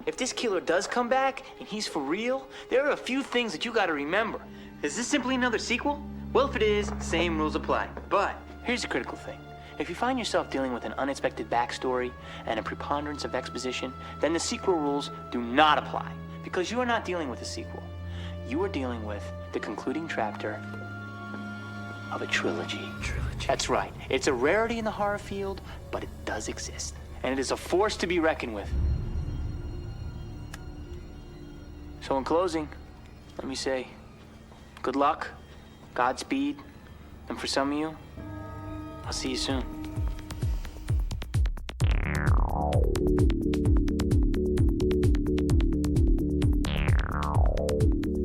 If this killer does come back, and he's for real, there are a few things that you gotta remember. Is this simply another sequel? Well, if it is, same rules apply. But here's the critical thing. If you find yourself dealing with an unexpected backstory and a preponderance of exposition, then the sequel rules do not apply. Because you are not dealing with a sequel. You are dealing with the concluding chapter of a trilogy. That's right. It's a rarity in the horror field, but it does exist. And it is a force to be reckoned with. So in closing, let me say, good luck, Godspeed, and for some of you, I'll see you soon.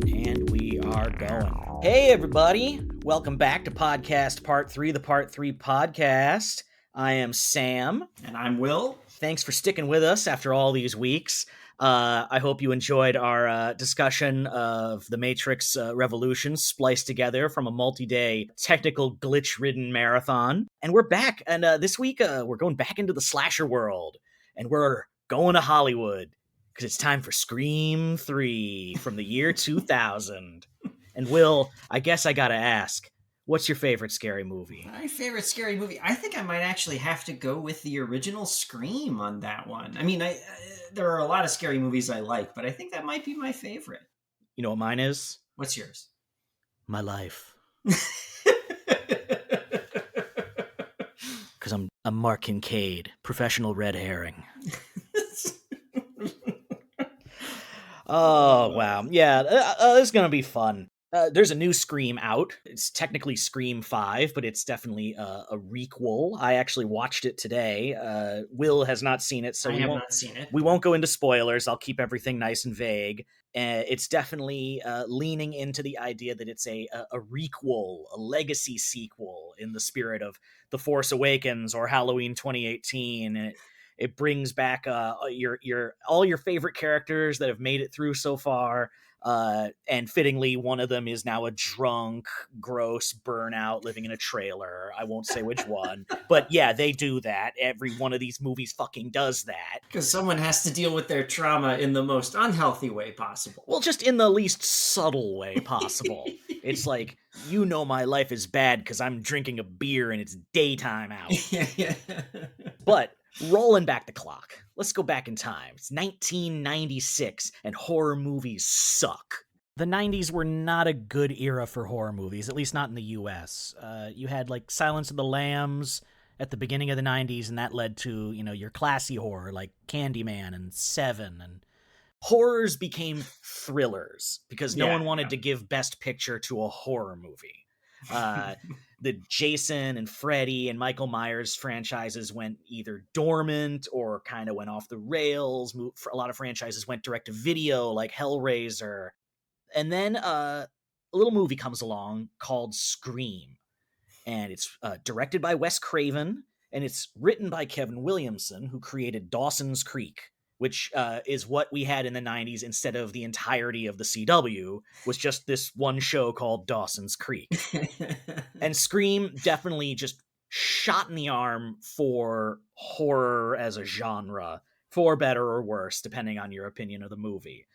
And we are going. Hey, everybody. Welcome back to Podcast Part 3, the Part 3 podcast. I am Sam. And I'm Will. Thanks for sticking with us after all these weeks. I hope you enjoyed our discussion of the Matrix Revolution spliced together from a multi-day technical glitch-ridden marathon. And we're back. And this week, we're going back into the slasher world. And we're going to Hollywood because it's time for Scream 3 from the year 2000. And Will, I guess I gotta ask, what's your favorite scary movie? My favorite scary movie? I think I might actually have to go with the original Scream on that one. I mean, there are a lot of scary movies I like, but I think that might be my favorite. You know what mine is? What's yours? My life. Because I'm Mark Kincaid, professional red herring. Oh, wow. Yeah, this is going to be fun. There's a new Scream out. It's technically Scream 5, but it's definitely a requel. I actually watched it today. Will has not seen it, so I have not seen it. We won't go into spoilers. I'll keep everything nice and vague. It's definitely leaning into the idea that it's a requel, a legacy sequel in the spirit of The Force Awakens or Halloween 2018. And it brings back all your favorite characters that have made it through so far. And fittingly, one of them is now a drunk, gross burnout living in a trailer. I won't say which one, but yeah, they do that. Every one of these movies fucking does that. Because someone has to deal with their trauma in the most unhealthy way possible. Well, just in the least subtle way possible. It's like, you know my life is bad because I'm drinking a beer and it's daytime out. Yeah. But rolling back the clock, let's go back in time. It's 1996, and horror movies suck. The 90s were not a good era for horror movies, at least not in the US. You had, like, Silence of the Lambs at the beginning of the 90s, and that led to, your classy horror, like Candyman and Seven, and horrors became thrillers, because no one wanted to give Best Picture to a horror movie. The Jason and Freddy and Michael Myers franchises went either dormant or kind of went off the rails. A lot of franchises went direct to video, like Hellraiser. And then a little movie comes along called Scream. And it's directed by Wes Craven, and it's written by Kevin Williamson, who created Dawson's Creek, which is what we had in the 90s instead of the entirety of the CW, was just this one show called Dawson's Creek. And Scream definitely just shot in the arm for horror as a genre, for better or worse, depending on your opinion of the movie.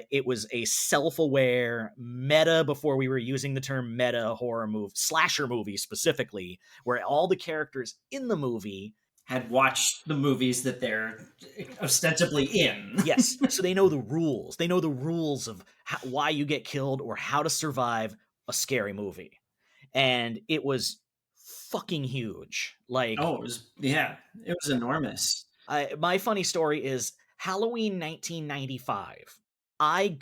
It was a self-aware meta, before we were using the term meta, horror movie, slasher movie specifically, where all the characters in the movie had watched the movies that they're ostensibly in. Yes, so they know the rules. They know the rules of why you get killed or how to survive a scary movie. And it was fucking huge. Like, it was enormous. My funny story is Halloween 1995. I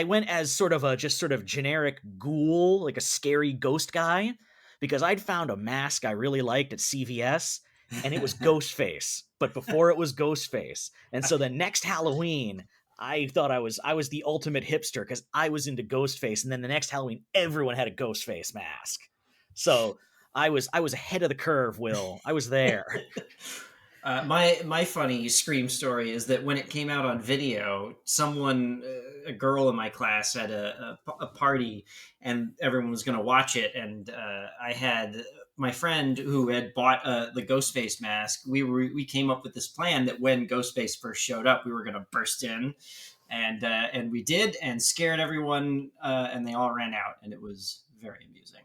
went as sort of generic ghoul, like a scary ghost guy, because I'd found a mask I really liked at CVS, and it was Ghostface, but before it was Ghostface. And so the next Halloween, I thought I was the ultimate hipster because I was into Ghostface, and then the next Halloween, everyone had a Ghostface mask. So I was ahead of the curve, Will. I was there. My funny Scream story is that when it came out on video, a girl in my class had a party, and everyone was going to watch it, and I had my friend who had bought the Ghostface mask, we came up with this plan that when Ghostface first showed up, we were going to burst in, and we did, and scared everyone, and they all ran out, and it was very amusing.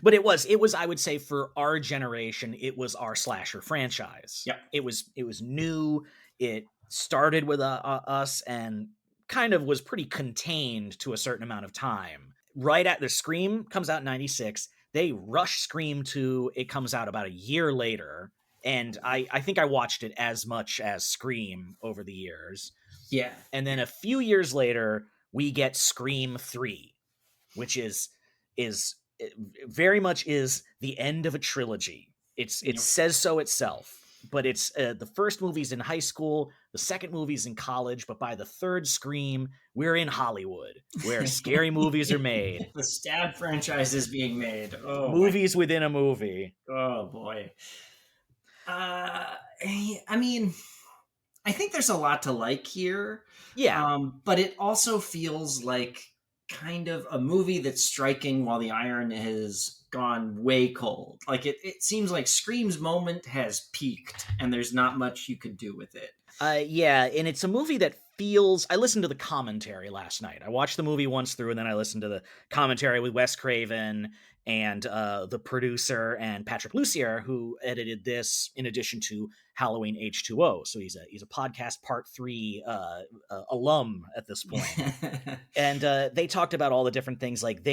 But it was I would say for our generation, it was our slasher franchise. Yep. It was new. It started with us and kind of was pretty contained to a certain amount of time. Right at the Scream comes out in 96. They rush Scream 2. It comes out about a year later. And I think I watched it as much as Scream over the years. Yeah. And then a few years later, we get Scream 3, which is very much is the end of a trilogy. It says so itself, but it's the first movie's in high school, the second movie's in college, but by the third Scream, we're in Hollywood, where scary movies are made. The Stab franchise is being made. Oh, movies within a movie. Oh boy. I mean, I think there's a lot to like here. Yeah. But it also feels like kind of a movie that's striking while the iron has gone way cold. Like it seems like Scream's moment has peaked and there's not much you could do with it. Yeah, and it's a movie that feels... I listened to the commentary last night. I watched the movie once through, and then I listened to the commentary with Wes Craven and the producer and Patrick Lussier, who edited this in addition to Halloween H2O. So he's a podcast part 3 alum at this point. And they talked about all the different things. Like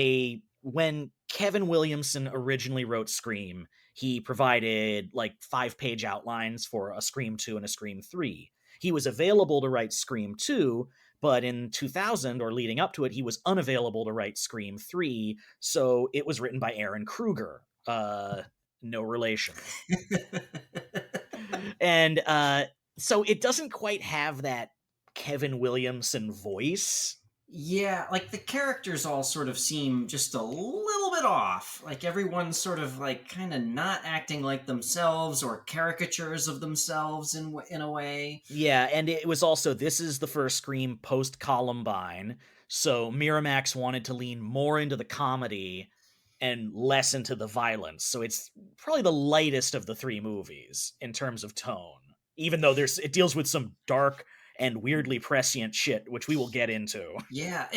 when Kevin Williamson originally wrote Scream, he provided like 5-page outlines for a Scream 2 and a Scream 3. He was available to write Scream 2, but in 2000 or leading up to it, he was unavailable to write Scream 3. So it was written by Aaron Kruger. No relation. And so it doesn't quite have that Kevin Williamson voice. Yeah, like the characters all sort of seem just a little bit off. Like everyone's sort of like kind of not acting like themselves or caricatures of themselves in a way. Yeah, and it was also, this is the first Scream post-Columbine, so Miramax wanted to lean more into the comedy and less into the violence. So it's probably the lightest of the 3 movies in terms of tone, even though it deals with some dark and weirdly prescient shit, which we will get into. Yeah,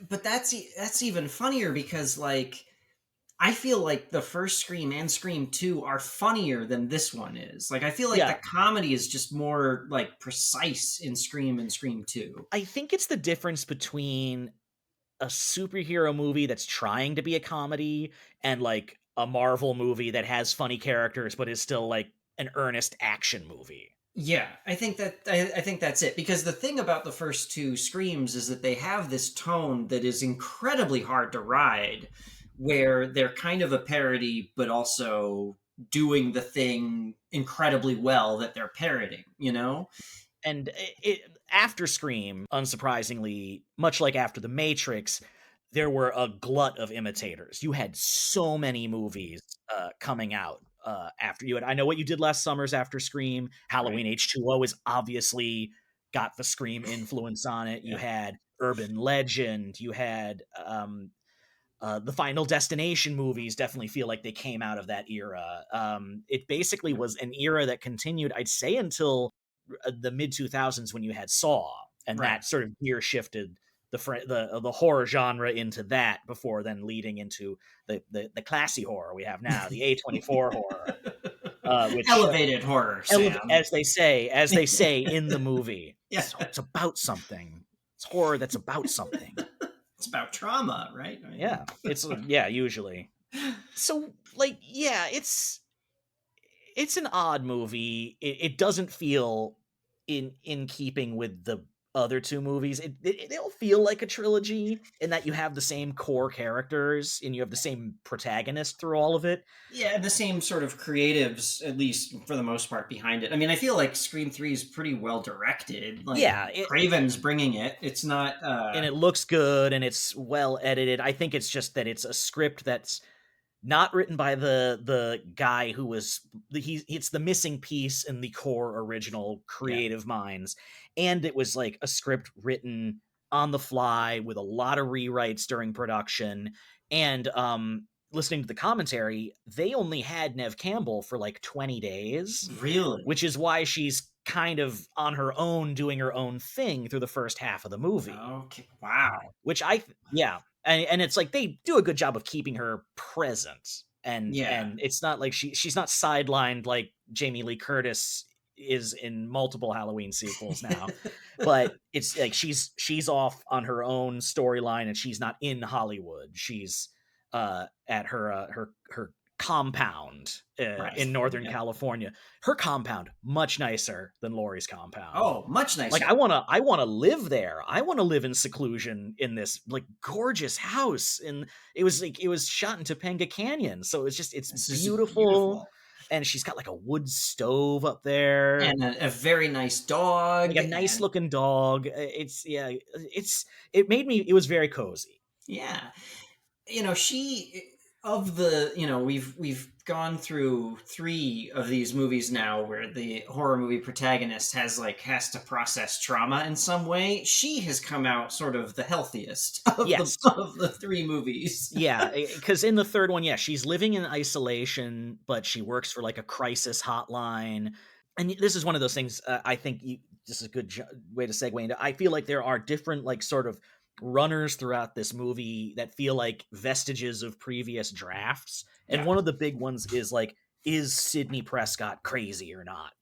but that's even funnier because like I feel like the first Scream and Scream 2 are funnier than this one is. Like I feel like the comedy is just more like precise in Scream and Scream 2. I think it's the difference between a superhero movie that's trying to be a comedy and like a Marvel movie that has funny characters but is still like an earnest action movie. Yeah, I think that's it. Because the thing about the first 2 Screams is that they have this tone that is incredibly hard to ride, where they're kind of a parody, but also doing the thing incredibly well that they're parodying, you know? And after Scream, unsurprisingly, much like after The Matrix, there were a glut of imitators. You had so many movies coming out. After you had I Know What You Did Last Summer's after Scream. Halloween H2O is obviously got the Scream influence on it. You had Urban Legend. You had the Final Destination movies definitely feel like they came out of that era. It basically was an era that continued, I'd say, until the mid-2000s when you had Saw. And that sort of gear shifted the horror genre into that before then leading into the classy horror we have now, the A24 horror, which elevated horror, Sam. as they say in the movie. Yeah. So it's about something. It's horror that's about something. It's about trauma, right? Yeah, it's usually. So like, yeah, it's an odd movie. It doesn't feel in keeping with the other 2 movies. It'll feel like a trilogy in that you have the same core characters and you have the same protagonist through all of it. Yeah, and the same sort of creatives, at least for the most part, behind it. I mean, I feel like Scream 3 is pretty well directed. Like, Craven's bringing it. It's not... And it looks good and it's well edited. I think it's just that it's a script that's not written by the guy who was... It's the missing piece in the core original creative minds. And it was like a script written on the fly with a lot of rewrites during production. And listening to the commentary, they only had Neve Campbell for like 20 days, Really? which is why she's kind of on her own doing her own thing through the first half of the movie. Okay. Wow. Which yeah. And it's like they do a good job of keeping her present. And it's not like she's not sidelined like Jamie Lee Curtis is in multiple Halloween sequels now. But it's like she's off on her own storyline, and she's not in Hollywood. She's at her compound in Northern California. Her compound much nicer than Laurie's compound. Oh, much nicer. Like I want to live there. I want to live in seclusion in this like gorgeous house. And it was shot in Topanga Canyon, so it's beautiful. And she's got like a wood stove up there, and a very nice dog, like a nice looking dog. It was very cozy. Yeah, she of the we've gone through 3 of these movies now where the horror movie protagonist has to process trauma in some way. She has come out sort of the healthiest of the 3 movies. Yeah, because in the third one, she's living in isolation, but she works for like a crisis hotline. And this is one of those things I think this is a good way to segue into. I feel like there are different like sort of runners throughout this movie that feel like vestiges of previous drafts. And one of the big ones is like, is Sidney Prescott crazy or not?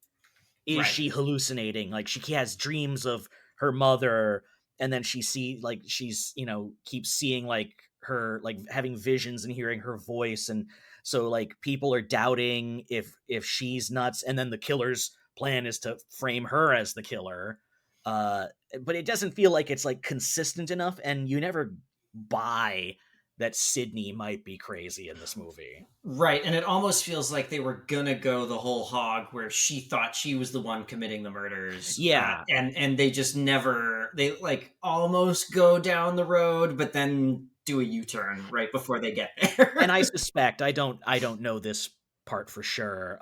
Is she hallucinating? Like she has dreams of her mother, and then she's keeps seeing like her, like having visions and hearing her voice. And so like people are doubting if she's nuts. And then the killer's plan is to frame her as the killer. But it doesn't feel like it's like consistent enough, and you never buy that Sidney might be crazy in this movie. Right, and it almost feels like they were gonna go the whole hog where she thought she was the one committing the murders. Yeah. And they just never, they like almost go down the road, but then do a U-turn right before they get there. And I suspect, I don't know this part for sure.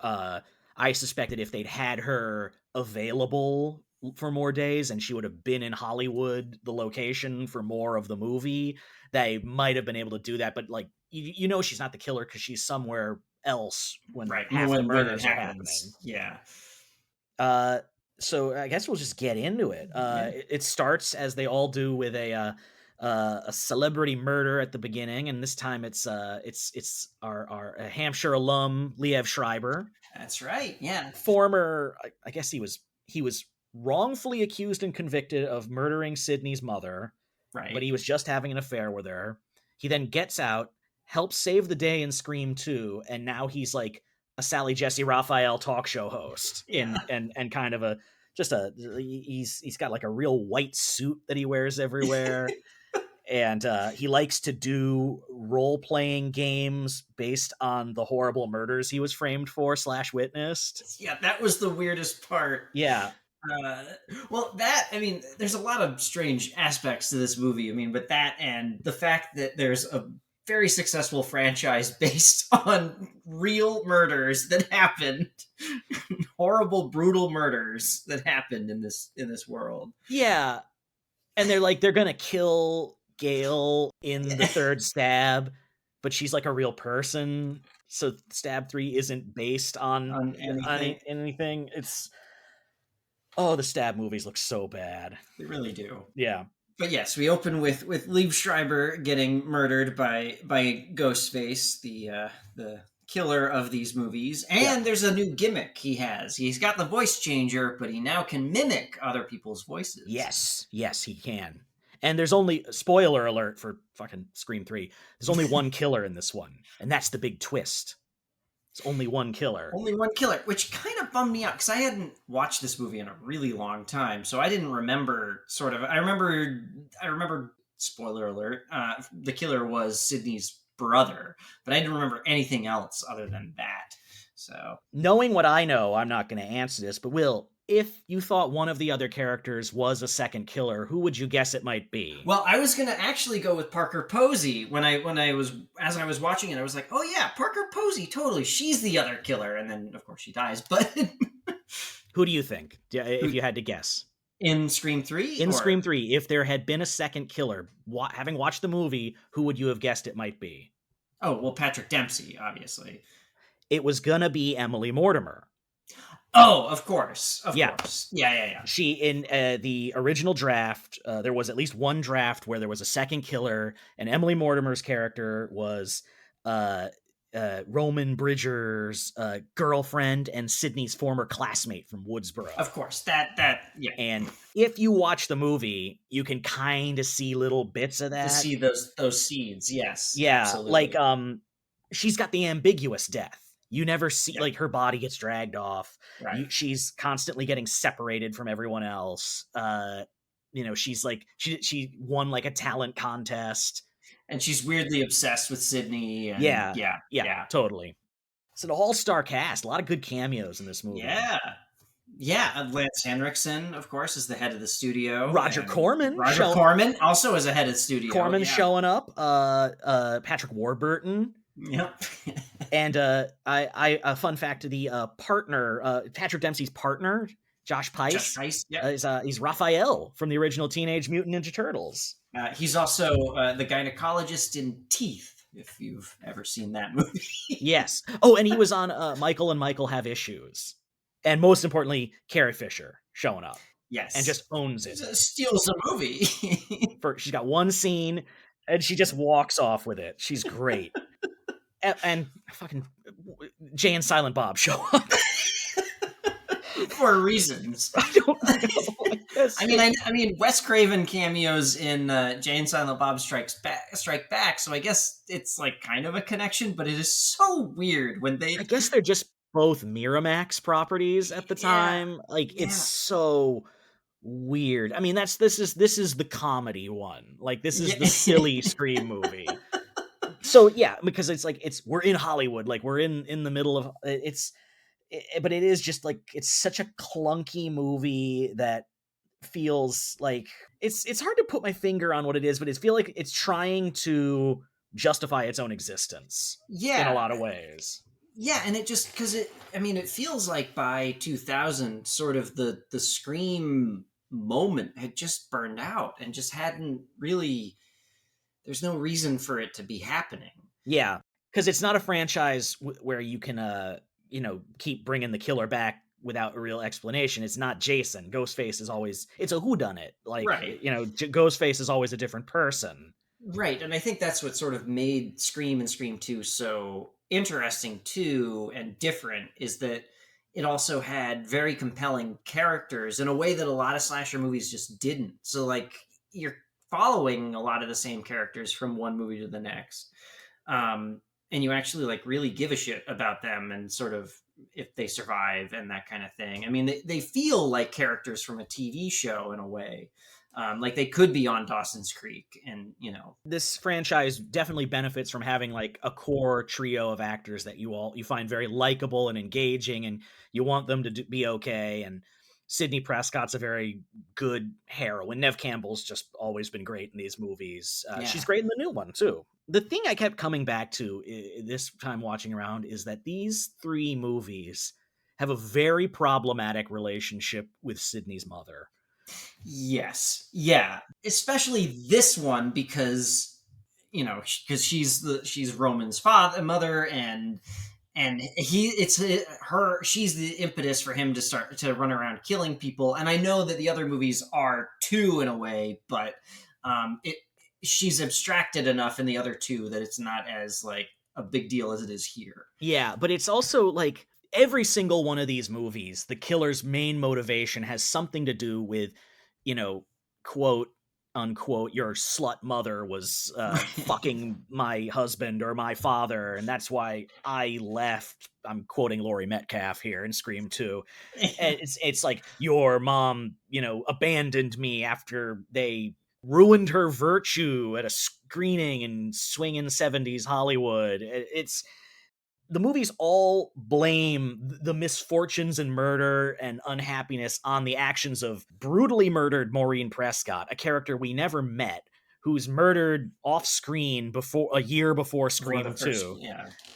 I suspect that if they'd had her available for more days and she would have been in Hollywood, the location for more of the movie, they might have been able to do that. But like, she's not the killer because she's somewhere else when half the murders are happening. Yeah. So I guess we'll just get into it. It starts, as they all do, with a celebrity murder at the beginning, and this time it's our Hampshire alum Liev Schreiber. That's right. Yeah. Former, I guess he was wrongfully accused and convicted of murdering Sidney's mother. Right. But he was just having an affair with her. He then gets out, helps save the day in Scream 2, and now he's like a Sally Jesse Raphael talk show host. And kind of he's got like a real white suit that he wears everywhere. And he likes to do role-playing games based on the horrible murders he was framed for / witnessed. Yeah, that was the weirdest part. Yeah. There's a lot of strange aspects to this movie. But that and the fact that there's a very successful franchise based on real murders that happened, horrible, brutal murders that happened in this world. Yeah. And they're going to kill Gail in the third stab, but she's like a real person. So Stab 3 isn't based on anything. It's... Oh, the Stab movies look so bad. They really do. Yeah. But yes, we open with Liev Schreiber getting murdered by Ghostface, the killer of these movies. And there's a new gimmick he has. He's got the voice changer, but he now can mimic other people's voices. Yes, he can. And there's only, spoiler alert for fucking Scream 3, there's only one killer in this one. And that's the big twist. It's only one killer. Only one killer, which kind of bummed me out because I hadn't watched this movie in a really long time, so I didn't remember. I remember. Spoiler alert: the killer was Sidney's brother, but I didn't remember anything else other than that. So, knowing what I know, I'm not going to answer this, but Will, if you thought one of the other characters was a second killer, who would you guess it might be? Well, I was going to actually go with Parker Posey as I was watching it. I was like, oh yeah, Parker Posey, totally. She's the other killer. And then of course she dies, but who do you think? If you had to guess. In Scream 3? In Scream 3, if there had been a second killer, having watched the movie, who would you have guessed it might be? Oh, well, Patrick Dempsey, obviously. It was gonna be Emily Mortimer. Oh, of course. Of Yeah. course. Yeah. She, in the original draft, there was at least one draft where there was a second killer, and Emily Mortimer's character was uh, Roman Bridger's girlfriend and Sydney's former classmate from Woodsboro. Of course. Yeah. And if you watch the movie, you can kind of see little bits of that. To see those seeds, yes. Yeah, absolutely. like she's got the ambiguous death. You never see, Yeah. like, her body gets dragged off. Right. She's constantly getting separated from everyone else. She's like, she won like a talent contest. And she's weirdly obsessed with Sydney. And Yeah, totally. It's an all-star cast. A lot of good cameos in this movie. Yeah, Lance Henriksen, of course, is the head of the studio. Roger Corman. Corman also is the head of the studio. Corman showing up. Patrick Warburton. Yep. And a fun fact: the partner, Patrick Dempsey's partner, Josh Pais, he's Raphael from the original Teenage Mutant Ninja Turtles. He's also the gynecologist in Teeth, if you've ever seen that movie. Yes. Oh, and he was on Michael and Michael Have Issues. And most importantly, Carrie Fisher showing up. Yes. And just owns it. Steals the movie. She's got one scene, and she just walks off with it. She's great. and fucking Jay and Silent Bob show up. For reasons. I don't know. I mean, Wes Craven cameos in Jay and Silent Bob Strike Back, so I guess it's like kind of a connection, but it is so weird when they... I guess they're just both Miramax properties at the time. It's so weird. I mean, this is the comedy one. Like, this is the silly Scream movie. So yeah, because it's like we're in Hollywood, like we're in the middle of but it is just like it's such a clunky movie that feels like it's hard to put my finger on what it is, but it feels like it's trying to justify its own existence. Yeah, in a lot of ways. Yeah, and it just because it feels like by 2000, sort of the Scream moment had just burned out and just hadn't really. There's no reason for it to be happening. Yeah, because it's not a franchise where you can, keep bringing the killer back without a real explanation. It's not Jason. Ghostface is always... It's a whodunit. Like, right. Ghostface is always a different person. Right, and I think that's what sort of made Scream and Scream 2 so interesting, too, and different, is that it also had very compelling characters in a way that a lot of slasher movies just didn't. So, like, you're following a lot of the same characters from one movie to the next, and you actually like really give a shit about them and sort of if they survive and that kind of thing. I mean, they feel like characters from a TV show in a way, like they could be on Dawson's Creek. And this franchise definitely benefits from having like a core trio of actors that you find very likable and engaging, and you want them to be okay. And Sidney Prescott's a very good heroine. Neve Campbell's just always been great in these movies. She's great in the new one, too. The thing I kept coming back to this time watching around is that these three movies have a very problematic relationship with Sidney's mother. Yes. Yeah. Especially this one because she's Roman's mother, and she's the impetus for him to start to run around killing people. And I know that the other movies are too, in a way, but she's abstracted enough in the other two that it's not as like a big deal as it is here. Yeah, but it's also like every single one of these movies, the killer's main motivation has something to do with, quote unquote, your slut mother was fucking my husband or my father, and that's why I left. I'm quoting Laurie Metcalf here in Scream 2. And it's like your mom, abandoned me after they ruined her virtue at a screening in swinging 70s Hollywood. It's the movies all blame the misfortunes and murder and unhappiness on the actions of brutally murdered Maureen Prescott, a character we never met, who's murdered off screen a year before Scream 2.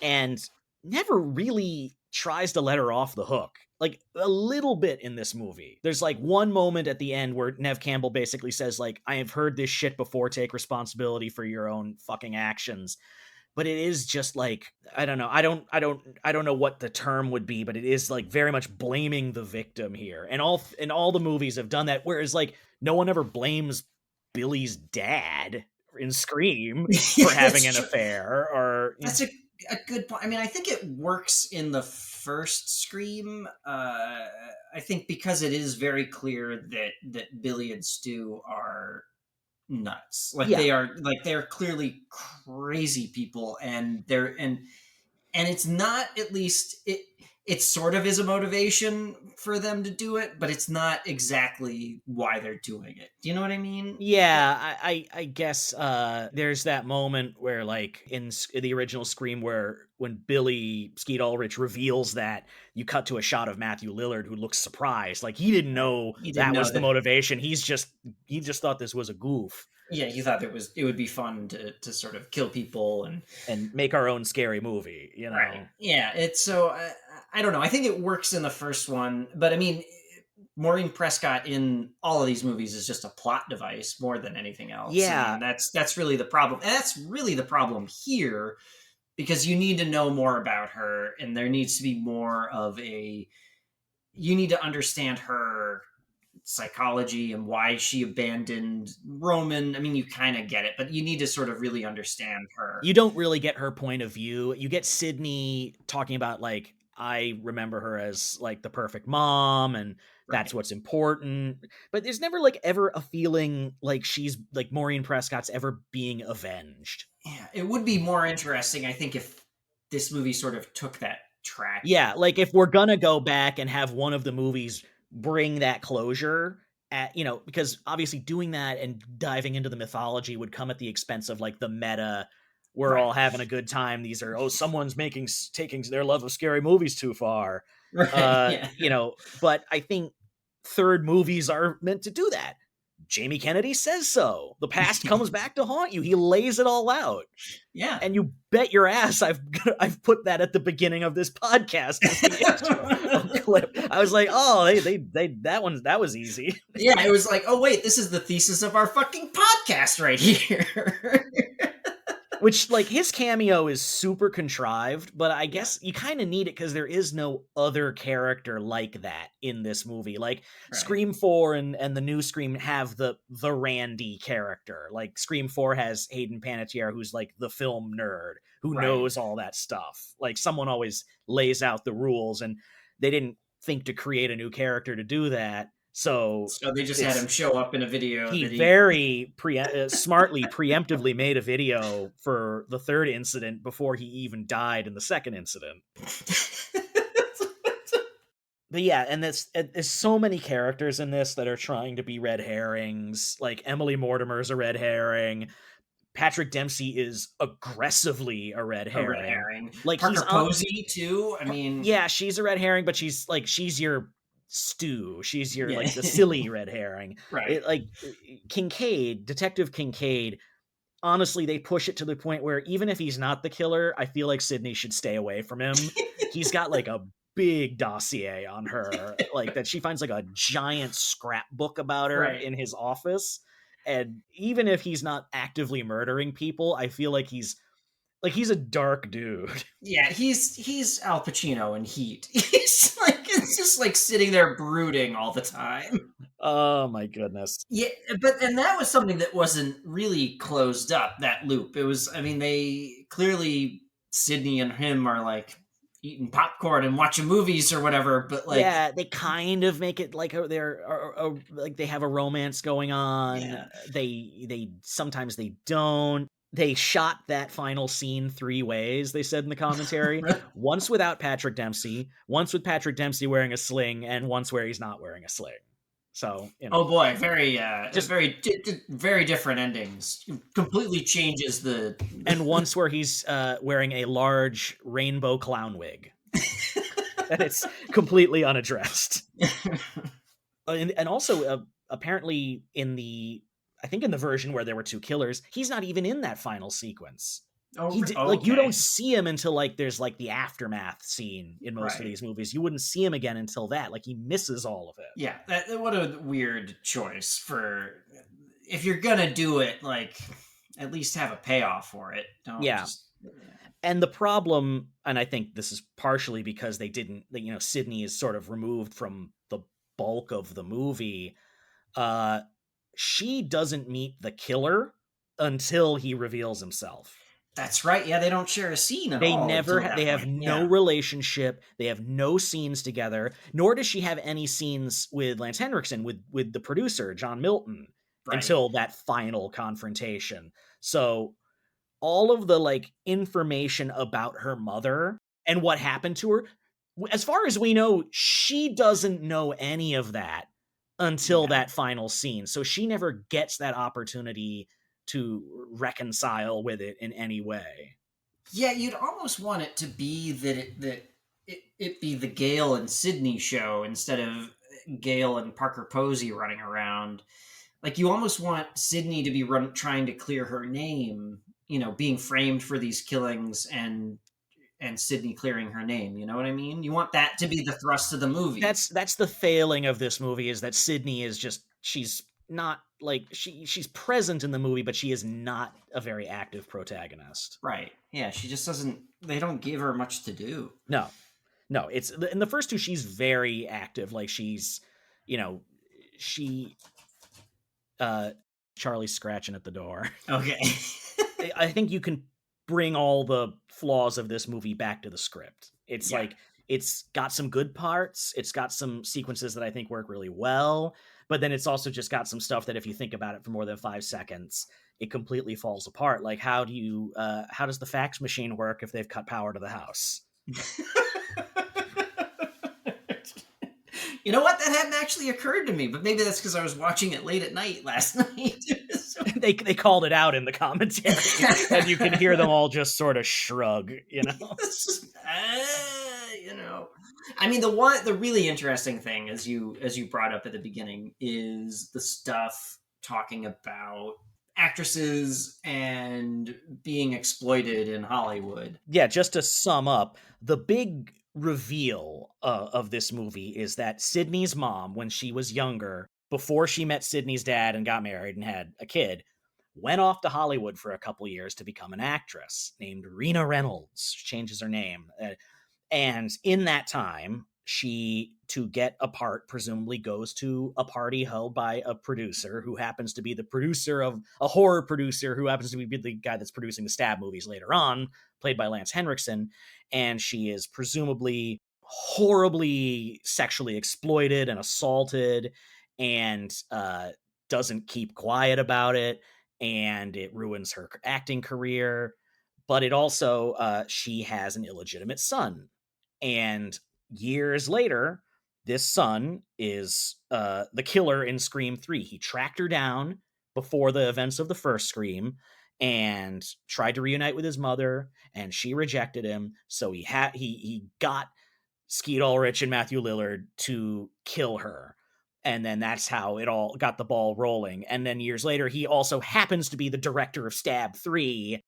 And never really tries to let her off the hook. Like, a little bit in this movie. There's like one moment at the end where Neve Campbell basically says, like, I have heard this shit before, take responsibility for your own fucking actions. but it is just like, I don't know. I don't know what the term would be, but it is like very much blaming the victim here. And all the movies have done that, whereas like no one ever blames Billy's dad in Scream for having an That's true. affair, or That's a good point. I mean, I think it works in the first Scream. I think because it is very clear that Billy and Stu are nuts. Like yeah. they're clearly crazy people, and it's not, at least it sort of is a motivation for them to do it, but it's not exactly why they're doing it. Do you know what I mean? Yeah, I guess there's that moment where, like, in the original Scream, where when Billy Skeet Ulrich reveals that, you cut to a shot of Matthew Lillard who looks surprised, like he didn't know He didn't that know was the that. motivation. He just thought this was a goof Yeah, he thought it would be fun to sort of kill people and make our own scary movie, you know. right. Yeah, it's so I don't know. I think it works in the first one, but I mean, Maureen Prescott in all of these movies is just a plot device more than anything else. I Yeah, mean, that's really the problem. And that's really the problem here, because you need to know more about her, and there needs to be more of a, you need to understand her psychology and why she abandoned Roman. I mean, you kind of get it, but you need to sort of really understand her. you don't really get her point of view. You get Sydney talking about, like, I remember her as like the perfect mom, and that's Right. what's important. But there's never like ever a feeling like she's like Maureen Prescott's ever being avenged. Yeah, it would be more interesting, I think, if this movie sort of took that track. Yeah, like if we're gonna go back and have one of the movies bring that closure at, you know, because obviously doing that and diving into the mythology would come at the expense of like the meta, we're Right. all having a good time, these are, oh, someone's taking their love of scary movies too far. Right. Yeah. You know, but I think third movies are meant to do that. Jamie Kennedy says so. The past comes back to haunt you. He lays it all out. Yeah. And you bet your ass I've put that at the beginning of this podcast as the intro clip. I was like, oh, they that was easy. Yeah, it was like, oh wait, this is the thesis of our fucking podcast right here. Which, like, his cameo is super contrived, but I guess you kind of need it because there is no other character like that in this movie. Like, Right. Scream 4 and the new Scream have the Randy character. Like, Scream 4 has Hayden Panettiere, who's like the film nerd who Right. knows all that stuff. Like, someone always lays out the rules, and they didn't think to create a new character to do that. So they just had him show up in a video. he that very smartly preemptively made a video for the third incident before he even died in the second incident. But yeah, and there's so many characters in this that are trying to be red herrings. Like, Emily Mortimer's a red herring. Patrick Dempsey is aggressively a red herring. A red herring. Like, Parker Posey too. I mean, yeah, she's a red herring, but she's your stew. She's your like the silly red herring. Right. Like Kincaid, Detective Kincaid, honestly, they push it to the point where even if he's not the killer, I feel like Sydney should stay away from him. He's got like a big dossier on her, like that she finds like a giant scrapbook about her in his office. And even if he's not actively murdering people, I feel like he's a dark dude. Yeah, he's Al Pacino in Heat. He's like, it's just like sitting there brooding all the time. Oh my goodness. Yeah, and that was something that wasn't really closed up, that loop. It was, I mean, they clearly, Sydney and him are like eating popcorn and watching movies or whatever, but like, yeah, they kind of make it like like they have a romance going on. Yeah. They sometimes they don't. They shot that final scene 3 ways, they said in the commentary. Once without Patrick Dempsey, once with Patrick Dempsey wearing a sling, and once where he's not wearing a sling. So, you know. Oh boy, very very different endings. Completely changes the. And once where he's wearing a large rainbow clown wig. And it's completely unaddressed. And also, apparently I think in the version where there were 2 killers, he's not even in that final sequence. Like, you don't see him until like there's like the aftermath scene in most of these movies. You wouldn't see him again until that. Like, he misses all of it. Yeah, what a weird choice for, if you're gonna do it, like, at least have a payoff for it. Don't just And the problem, and I think this is partially because they didn't, Sydney is sort of removed from the bulk of the movie. She doesn't meet the killer until he reveals himself. That's right. Yeah, they don't share a scene at They all. they have no relationship. They have no scenes together, nor does she have any scenes with Lance Henriksen, with the producer, John Milton, until that final confrontation. So all of the like information about her mother and what happened to her, as far as we know, she doesn't know any of that until that final scene. So she never gets that opportunity to reconcile with it in any way. Yeah, you'd almost want it to be that it be the Gale and Sydney show instead of Gale and Parker Posey running around. Like, you almost want Sydney to be trying to clear her name, being framed for these killings, and Sydney clearing her name. You know what I mean? You want that to be the thrust of the movie. That's the failing of this movie, is that Sydney is just, she's not like, she's present in the movie, but she is not a very active protagonist. Right. Yeah, she just doesn't, they don't give her much to do. No, it's in the first two, she's very active. Like, she's, Charlie's scratching at the door. Okay. I think you can bring all the flaws of this movie back to the script. It's like, it's got some good parts. It's got some sequences that I think work really well, but then it's also just got some stuff that if you think about it for more than 5 seconds, it completely falls apart. Like, how does the fax machine work if they've cut power to the house? You know what? That hadn't actually occurred to me, but maybe that's because I was watching it late at night last night. They called it out in the commentary, and you can hear them all just sort of shrug, I mean, the really interesting thing, as you brought up at the beginning, is the stuff talking about actresses and being exploited in Hollywood. Yeah, just to sum up, the big reveal of this movie is that Sydney's mom, when she was younger, before she met Sydney's dad and got married and had a kid, went off to Hollywood for a couple years to become an actress named Rena Reynolds. She changes her name. And in that time, she, to get a part, presumably goes to a party held by a producer who happens to be the producer of a horror producer who happens to be the guy that's producing the Stab movies later on, played by Lance Henriksen. And she is presumably horribly sexually exploited and assaulted, and doesn't keep quiet about it. And it ruins her acting career. But it also, she has an illegitimate son. And years later, this son is the killer in Scream 3. He tracked her down before the events of the first Scream and tried to reunite with his mother, and she rejected him. So he got Skeet Ulrich and Matthew Lillard to kill her. And then that's how it all got the ball rolling. And then years later, he also happens to be the director of Stab 3.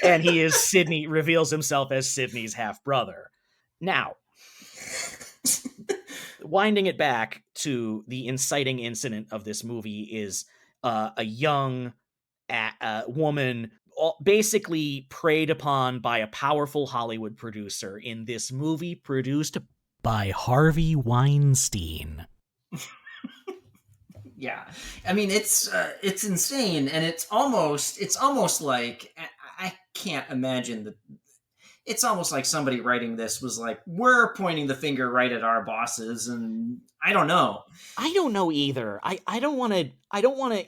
And he is Sydney, reveals himself as Sydney's half-brother. Now, winding it back to the inciting incident of this movie is a young woman basically preyed upon by a powerful Hollywood producer in this movie produced by Harvey Weinstein. Yeah, I mean, it's insane, and it's almost like, I can't imagine that. It's almost like somebody writing this was like, we're pointing the finger right at our bosses, and I don't know. I don't know either. I don't want to.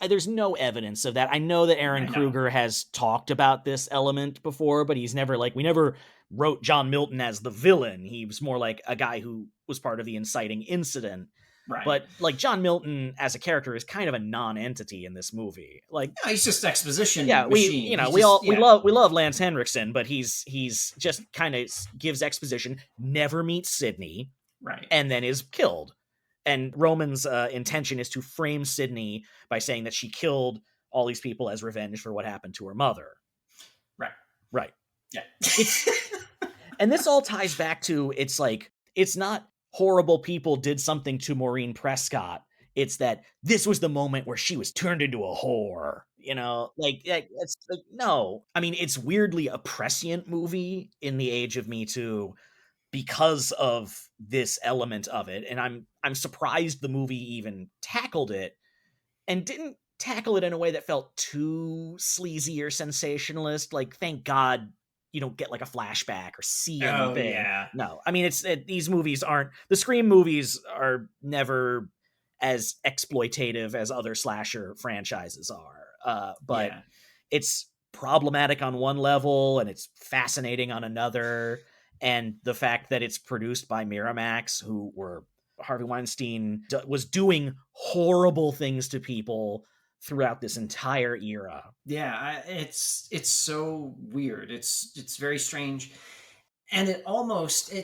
There's no evidence of that. I know that Aaron Kruger has talked about this element before, but he's never we never wrote John Milton as the villain. He was more like a guy who was part of the inciting incident. Right. But John Milton as a character is kind of a non-entity in this movie. He's just exposition. Yeah, machine. we love Lance Henriksen, but he's just kind of gives exposition, never meets Sydney, right, and then is killed. And Roman's intention is to frame Sydney by saying that she killed all these people as revenge for what happened to her mother. Right. Yeah. And this all ties back to, it's not horrible people did something to Maureen Prescott. It's that this was the moment where she was turned into a whore. It's like, no. I mean, it's weirdly a prescient movie in the age of Me Too because of this element of it, and I'm surprised the movie even tackled it and didn't tackle it in a way that felt too sleazy or sensationalist. Like, thank God you don't get like a flashback or see Oh anything. yeah. No, I mean, these movies aren't, the Scream movies are never as exploitative as other slasher franchises are. But Yeah. it's problematic on one level and it's fascinating on another. And the fact that it's produced by Miramax, who were Harvey Weinstein was doing horrible things to people throughout this entire era. Yeah, it's so weird. It's very strange. And it's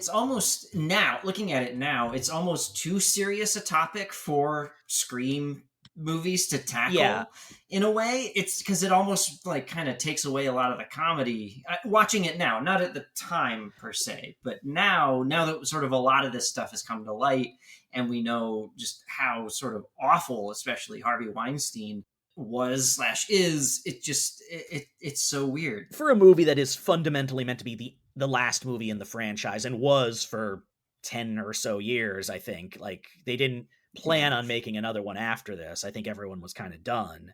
almost now, looking at it now, it's almost too serious a topic for Scream movies to Yeah. tackle in a way. It's because it almost like kind of takes away a lot of the comedy. Watching it now, not at the time per se, but now that sort of a lot of this stuff has come to light and we know just how sort of awful, especially Harvey Weinstein was slash is, it's so weird. For a movie that is fundamentally meant to be the last movie in the franchise and was for 10 or so years, I think. Like, they didn't plan on making another one after this. I think everyone was kind of done.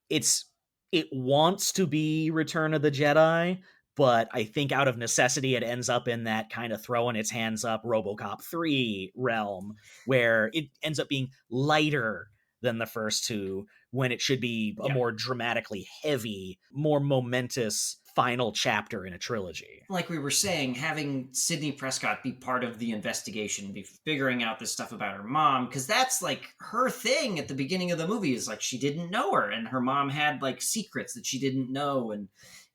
It wants to be Return of the Jedi, but I think out of necessity it ends up in that kind of throwing its hands up RoboCop 3 realm, where it ends up being lighter than the first two when it should be a more dramatically heavy, more momentous final chapter in a trilogy. Like we were saying, having Sidney Prescott be part of the investigation, be figuring out this stuff about her mom, because that's like her thing at the beginning of the movie, is like she didn't know her and her mom had like secrets that she didn't know,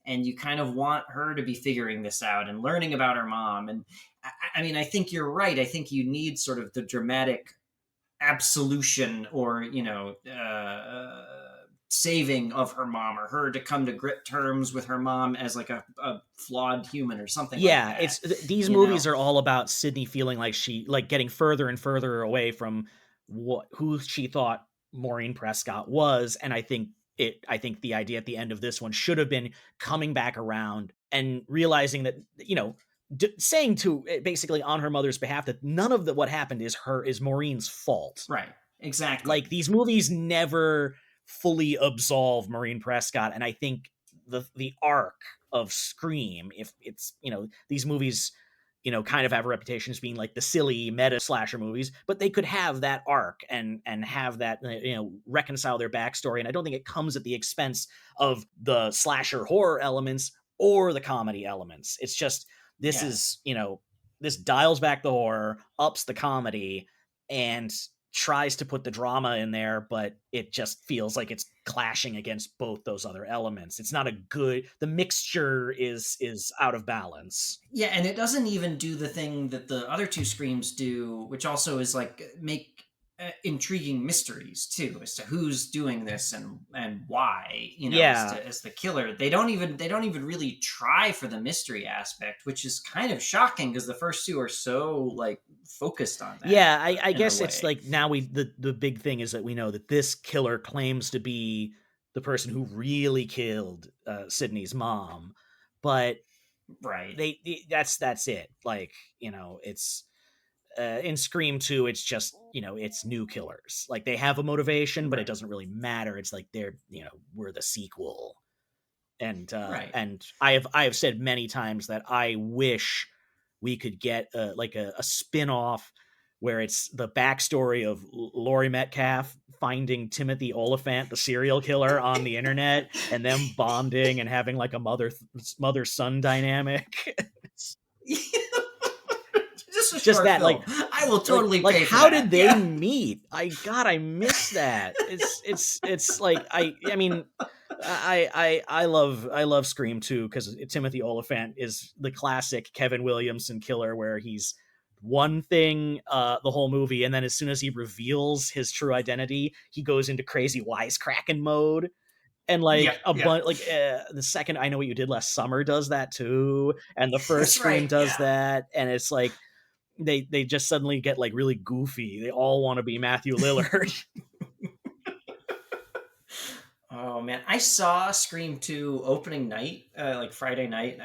and you kind of want her to be figuring this out and learning about her mom. And I mean, I think you're right. I think you need sort of the dramatic absolution or saving of her mom, or her to come to grip terms with her mom as like a flawed human or something like that. It's these movies are all about Sydney feeling like she, like, getting further and further away from who she thought Maureen Prescott was. And I think the idea at the end of this one should have been coming back around and realizing that, saying to basically on her mother's behalf that none of what happened is Maureen's fault. Right. Exactly. Like, these movies never fully absolve Maureen Prescott, and I think the arc of Scream, if it's, these movies, kind of have a reputation as being like the silly meta slasher movies, but they could have that arc and have that, reconcile their backstory. And I don't think it comes at the expense of the slasher horror elements or the comedy elements. It's just, this is, this dials back the horror, ups the comedy, and tries to put the drama in there, but it just feels like it's clashing against both those other elements. It's not the mixture is out of balance. Yeah, and it doesn't even do the thing that the other two Screams do, which also is like make intriguing mysteries too, as to who's doing this and why, as the killer. They don't even really try for the mystery aspect, which is kind of shocking because the first two are so like focused on that. Yeah, I guess it's like, now the big thing is that we know that this killer claims to be the person who really killed Sydney's mom, but right, that's it. Like, it's in Scream 2, it's just, it's new killers. Like, they have a motivation, but it doesn't really matter. It's like they're, we're the sequel. And and I have said many times that I wish we could get a spin-off where it's the backstory of Laurie Metcalf finding Timothy Oliphant, the serial killer, on the internet, and them bonding and having like a mother-son dynamic. Just that film. Like, I will totally pay for how that. did they meet? I miss that. It's like, I mean, I love Scream 2 because Timothy Oliphant is the classic Kevin Williamson killer, where he's one thing the whole movie, and then as soon as he reveals his true identity, he goes into crazy wisecracking mode. And like bunch, like the second I Know What You Did Last Summer does that too, and the first Scream does that, and it's like they just suddenly get like really goofy. They all want to be Matthew Lillard. Oh Oh man, I saw Scream 2 opening night, like Friday night.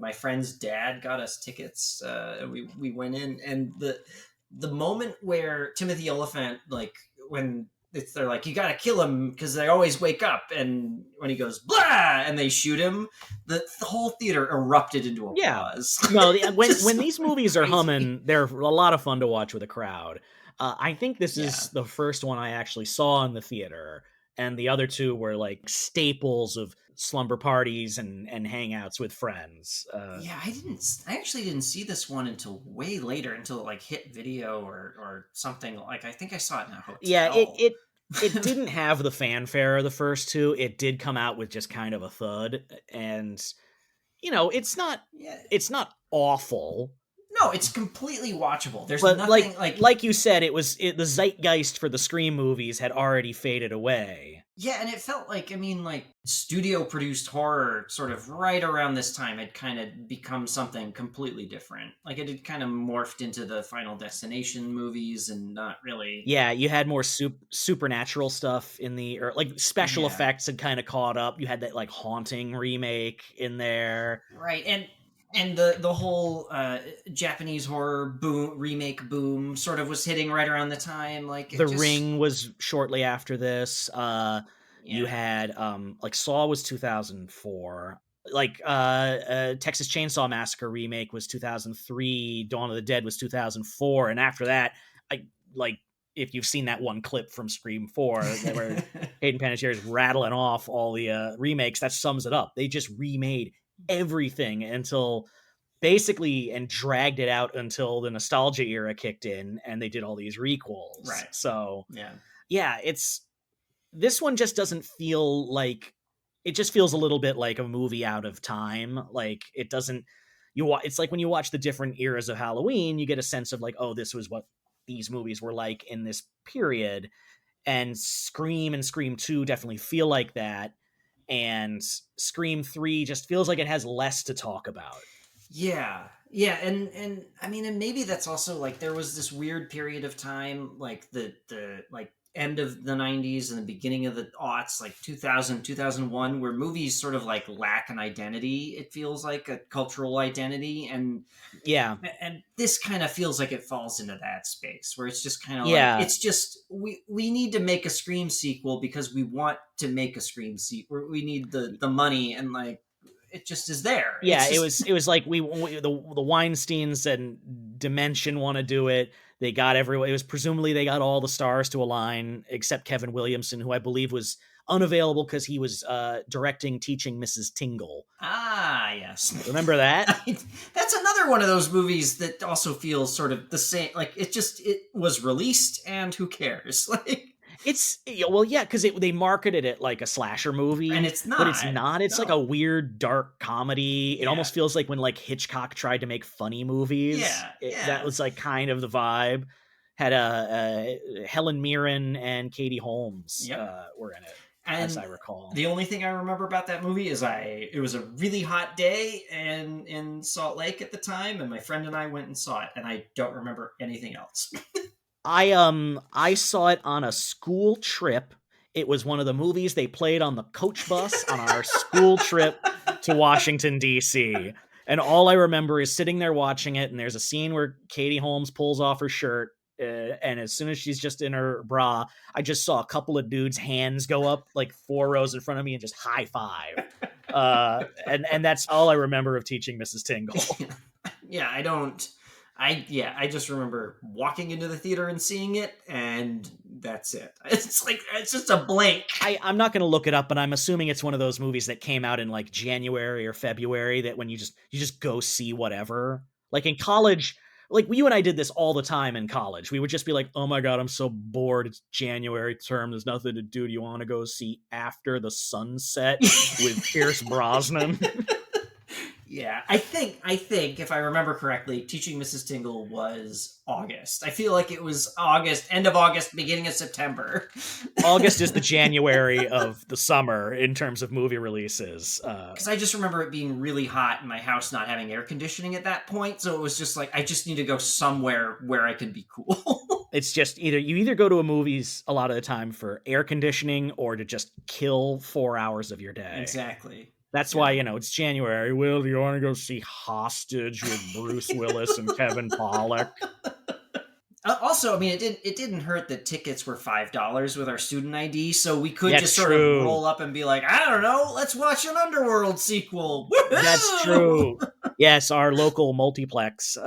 My friend's dad got us tickets. We went in, and the moment where Timothy Oliphant, like when they're like, you gotta kill him because they always wake up, and when he goes blah and they shoot him, the whole theater erupted into Yeah. applause. No, when Just when so these movies are crazy. humming, they're a lot of fun to watch with a crowd. I think this Yeah. is the first one I actually saw in the theater, and the other two were like staples of slumber parties and hangouts with friends. Yeah, I actually didn't see this one until way later, until it like hit video or something. Like I think I saw it in a Yeah, hotel. it didn't have the fanfare of the first two. It did come out with just kind of a thud, and it's not Yeah. it's not awful. No, it's completely watchable. There's But nothing like like you said, the zeitgeist for the Scream movies had already faded away. yeah, and it felt like like studio produced horror sort of right around this time had kind of become something completely different. Like it had kind of morphed into the Final Destination movies and not really. Yeah, you had more supernatural stuff or like special Yeah. effects had kind of caught up. You had that like Haunting remake in there. Right, and the whole Japanese horror remake boom sort of was hitting right around the time. Like The Ring was shortly after this. You Yeah. had like Saw was 2004. Like Texas Chainsaw Massacre remake was 2003. Dawn of the Dead was 2004, and after that, I like if you've seen that one clip from Scream 4 where Hayden Panettiere is rattling off all the remakes, that sums it up. They just remade everything until basically and dragged it out until the nostalgia era kicked in and they did all these requels. Right. So Yeah. this one just doesn't feel like it just feels a little bit like a movie out of time. Like it doesn't it's like when you watch the different eras of Halloween, you get a sense of like, oh, this was what these movies were like in this period. And Scream and Scream 2 definitely feel like that. And Scream 3 just feels like it has less to talk about. Yeah, and I mean, and maybe that's also like there was this weird period of time, like the like end of the 90s and the beginning of the aughts, like 2000, 2001, where movies sort of like lack an identity. It feels like a cultural identity, and this kind of feels like it falls into that space where it's just kind of like it's just we need to make a Scream sequel because we want to make a Scream sequel. We need the money, and like it just is there. Yeah, it was like the Weinsteins and Dimension want to do it. They got everyone. It was presumably they got all the stars to align except Kevin Williamson, who I believe was unavailable because he was directing Teaching Mrs. Tingle. Ah, yes. Remember that? That's another one of those movies that also feels sort of the same. Like it was released, and who cares? Like it's because they marketed it like a slasher movie, and it's not. But it's not. It's like a weird dark comedy. It almost feels like when like Hitchcock tried to make funny movies. That was like kind of the vibe. Had Helen Mirren and Katie Holmes were in it. And as I recall. The only thing I remember about that movie is it was a really hot day in Salt Lake at the time, and my friend and I went and saw it, and I don't remember anything else. I saw it on a school trip. It was one of the movies they played on the coach bus on our school trip to Washington, D.C. And all I remember is sitting there watching it, and there's a scene where Katie Holmes pulls off her shirt, and as soon as she's just in her bra, I just saw a couple of dudes' hands go up like 4 rows in front of me and just high five. And that's all I remember of Teaching Mrs. Tingle. Yeah, I just remember walking into the theater and seeing it, and that's it. It's just a blank. I'm not going to look it up, but I'm assuming it's one of those movies that came out in like January or February that when you just go see whatever. Like in college, like you and I did this all the time in college. We would just be like, oh my God, I'm so bored. It's January term. There's nothing to do. Do you want to go see After the Sunset with Pierce Brosnan? Yeah, I think if I remember correctly, Teaching Mrs. Tingle was August. I feel like it was August, end of August, beginning of September. August is the January of the summer in terms of movie releases. Because I just remember it being really hot in my house, not having air conditioning at that point. So it was just like, I just need to go somewhere where I can be cool. It's just you either go to a movies a lot of the time for air conditioning or to just kill 4 hours of your day. Exactly. That's why, it's January. Will, do you want to go see Hostage with Bruce Willis and Kevin Pollak? Also, I mean, it didn't hurt that tickets were $5 with our student ID, so we could That's just sort true. of roll up and be like, I don't know, let's watch an Underworld sequel. That's true. Yes, our local multiplex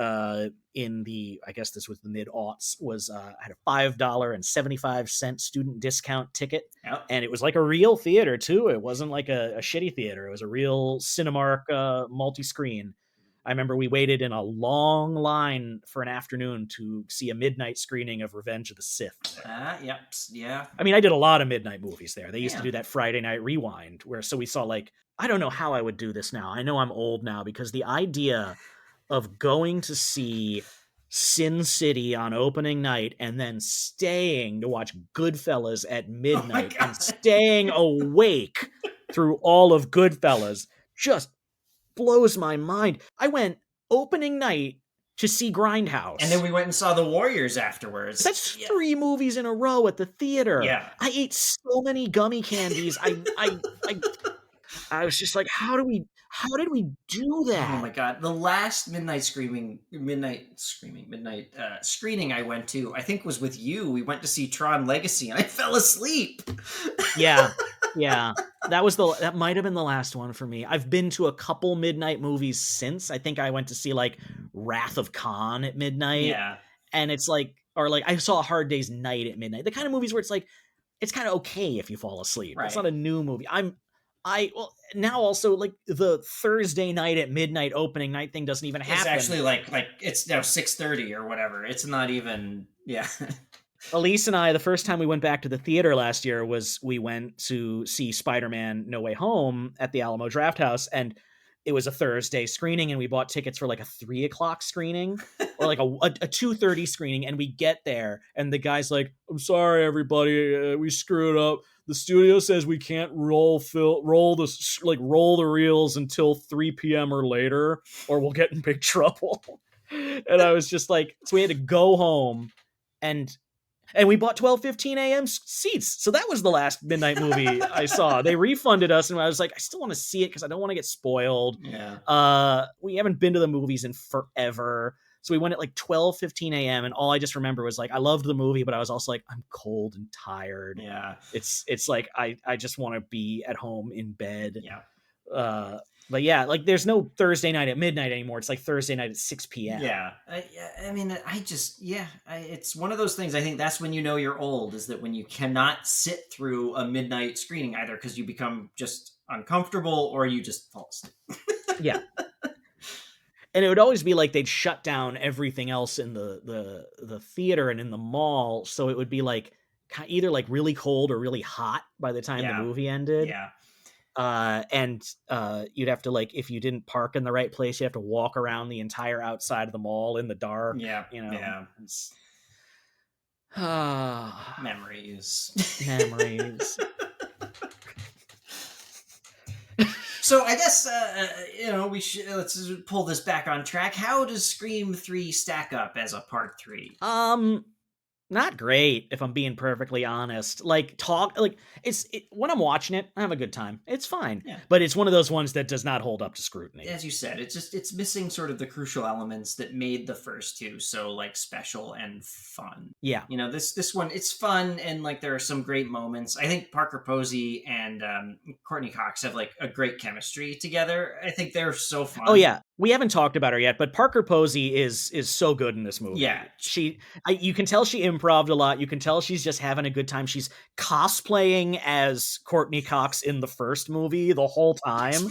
in the, I guess this was the mid-aughts, was had a $5.75 student discount ticket. Yep. And it was like a real theater, too. It wasn't like a shitty theater. It was a real Cinemark multi-screen. I remember we waited in a long line for an afternoon to see a midnight screening of Revenge of the Sith. Yep, yeah. I mean, I did a lot of midnight movies there. They used Yeah. to do that Friday night rewind so we saw I don't know how I would do this now. I know I'm old now because the idea of going to see Sin City on opening night and then staying to watch Goodfellas at midnight and staying awake through all of Goodfellas just blows my mind. I went opening night to see Grindhouse. And then we went and saw The Warriors afterwards. That's 3 movies in a row at the theater. Yeah. I ate so many gummy candies. I was just like, how did we do that? Oh my god! The last midnight screening I went to, I think, was with you. We went to see Tron Legacy, and I fell asleep. Yeah. That might have been the last one for me. I've been to a couple midnight movies since. I think I went to see Wrath of Khan at midnight. Yeah, and it's I saw A Hard Day's Night at midnight. The kind of movies where it's kind of okay if you fall asleep. Right. It's not a new movie. Now also the Thursday night at midnight opening night thing doesn't even happen. It's actually it's now 6:30 or whatever. It's not even Elise and I, the first time we went back to the theater last year was we went to see Spider-Man No Way Home at the Alamo Drafthouse, and it was a Thursday screening, and we bought tickets for a 3:00 screening or a 2:30 screening, and we get there and the guy's like, I'm sorry everybody, we screwed up. The studio says we can't roll the reels until 3 p.m. or later, or we'll get in big trouble. And I was just so we had to go home, and we bought 12:15 a.m. seats. So that was the last midnight movie I saw. They refunded us, and I was like, I still want to see it because I don't want to get spoiled. Yeah. We haven't been to the movies in forever. So we went at 12:15 a.m. and all I just remember was I loved the movie, but I was also I'm cold and tired. Yeah. It's I just want to be at home in bed. Yeah. But yeah, there's no Thursday night at midnight anymore. It's Thursday night at 6 p.m. Yeah. I mean, it's one of those things. I think that's when you know you're old, is that when you cannot sit through a midnight screening, either because you become just uncomfortable or you just fall asleep. Yeah. And it would always be they'd shut down everything else in the theater and in the mall. So it would be either really cold or really hot by the time the movie ended. Yeah. And you'd have to if you didn't park in the right place, you have to walk around the entire outside of the mall in the dark. Yeah. Yeah. Memories. So I guess let's pull this back on track. How does Scream 3 stack up as a part 3? Not great, if I'm being perfectly honest. When I'm watching it, I have a good time. It's fine. Yeah. But it's one of those ones that does not hold up to scrutiny. As you said, it's missing sort of the crucial elements that made the first two so special and fun. Yeah. This one, it's fun, and there are some great moments. I think Parker Posey and Courtney Cox have a great chemistry together. I think they're so fun. Oh yeah. We haven't talked about her yet, but Parker Posey is so good in this movie. Yeah. You can tell she improv'd a lot. You can tell she's just having a good time. She's cosplaying as Courtney Cox in the first movie the whole time.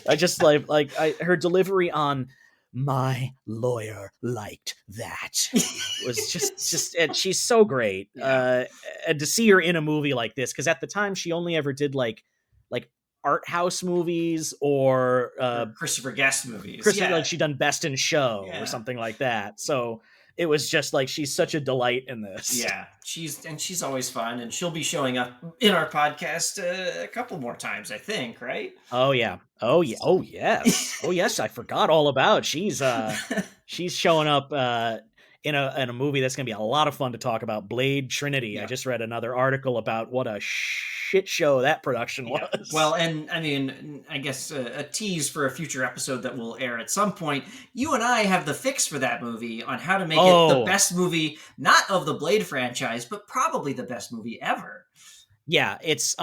I just her delivery on "My lawyer liked that" was just and she's so great. Yeah. And to see her in a movie like this, because at the time she only ever did art house movies or Christopher Guest movies. She done Best in Show or something like that. So it was just she's such a delight in this. Yeah, she's always fun, and she'll be showing up in our podcast a couple more times, I think, right? Oh yeah. Oh yeah. Oh yes. Oh yes. I forgot all about. She's showing up in a movie that's going to be a lot of fun to talk about, Blade Trinity. Yeah. I just read another article about what a shit show that production Yeah. was. Well, and I mean, I guess a tease for a future episode that will air at some point. You and I have the fix for that movie on how to make it the best movie, not of the Blade franchise, but probably the best movie ever. Yeah, it's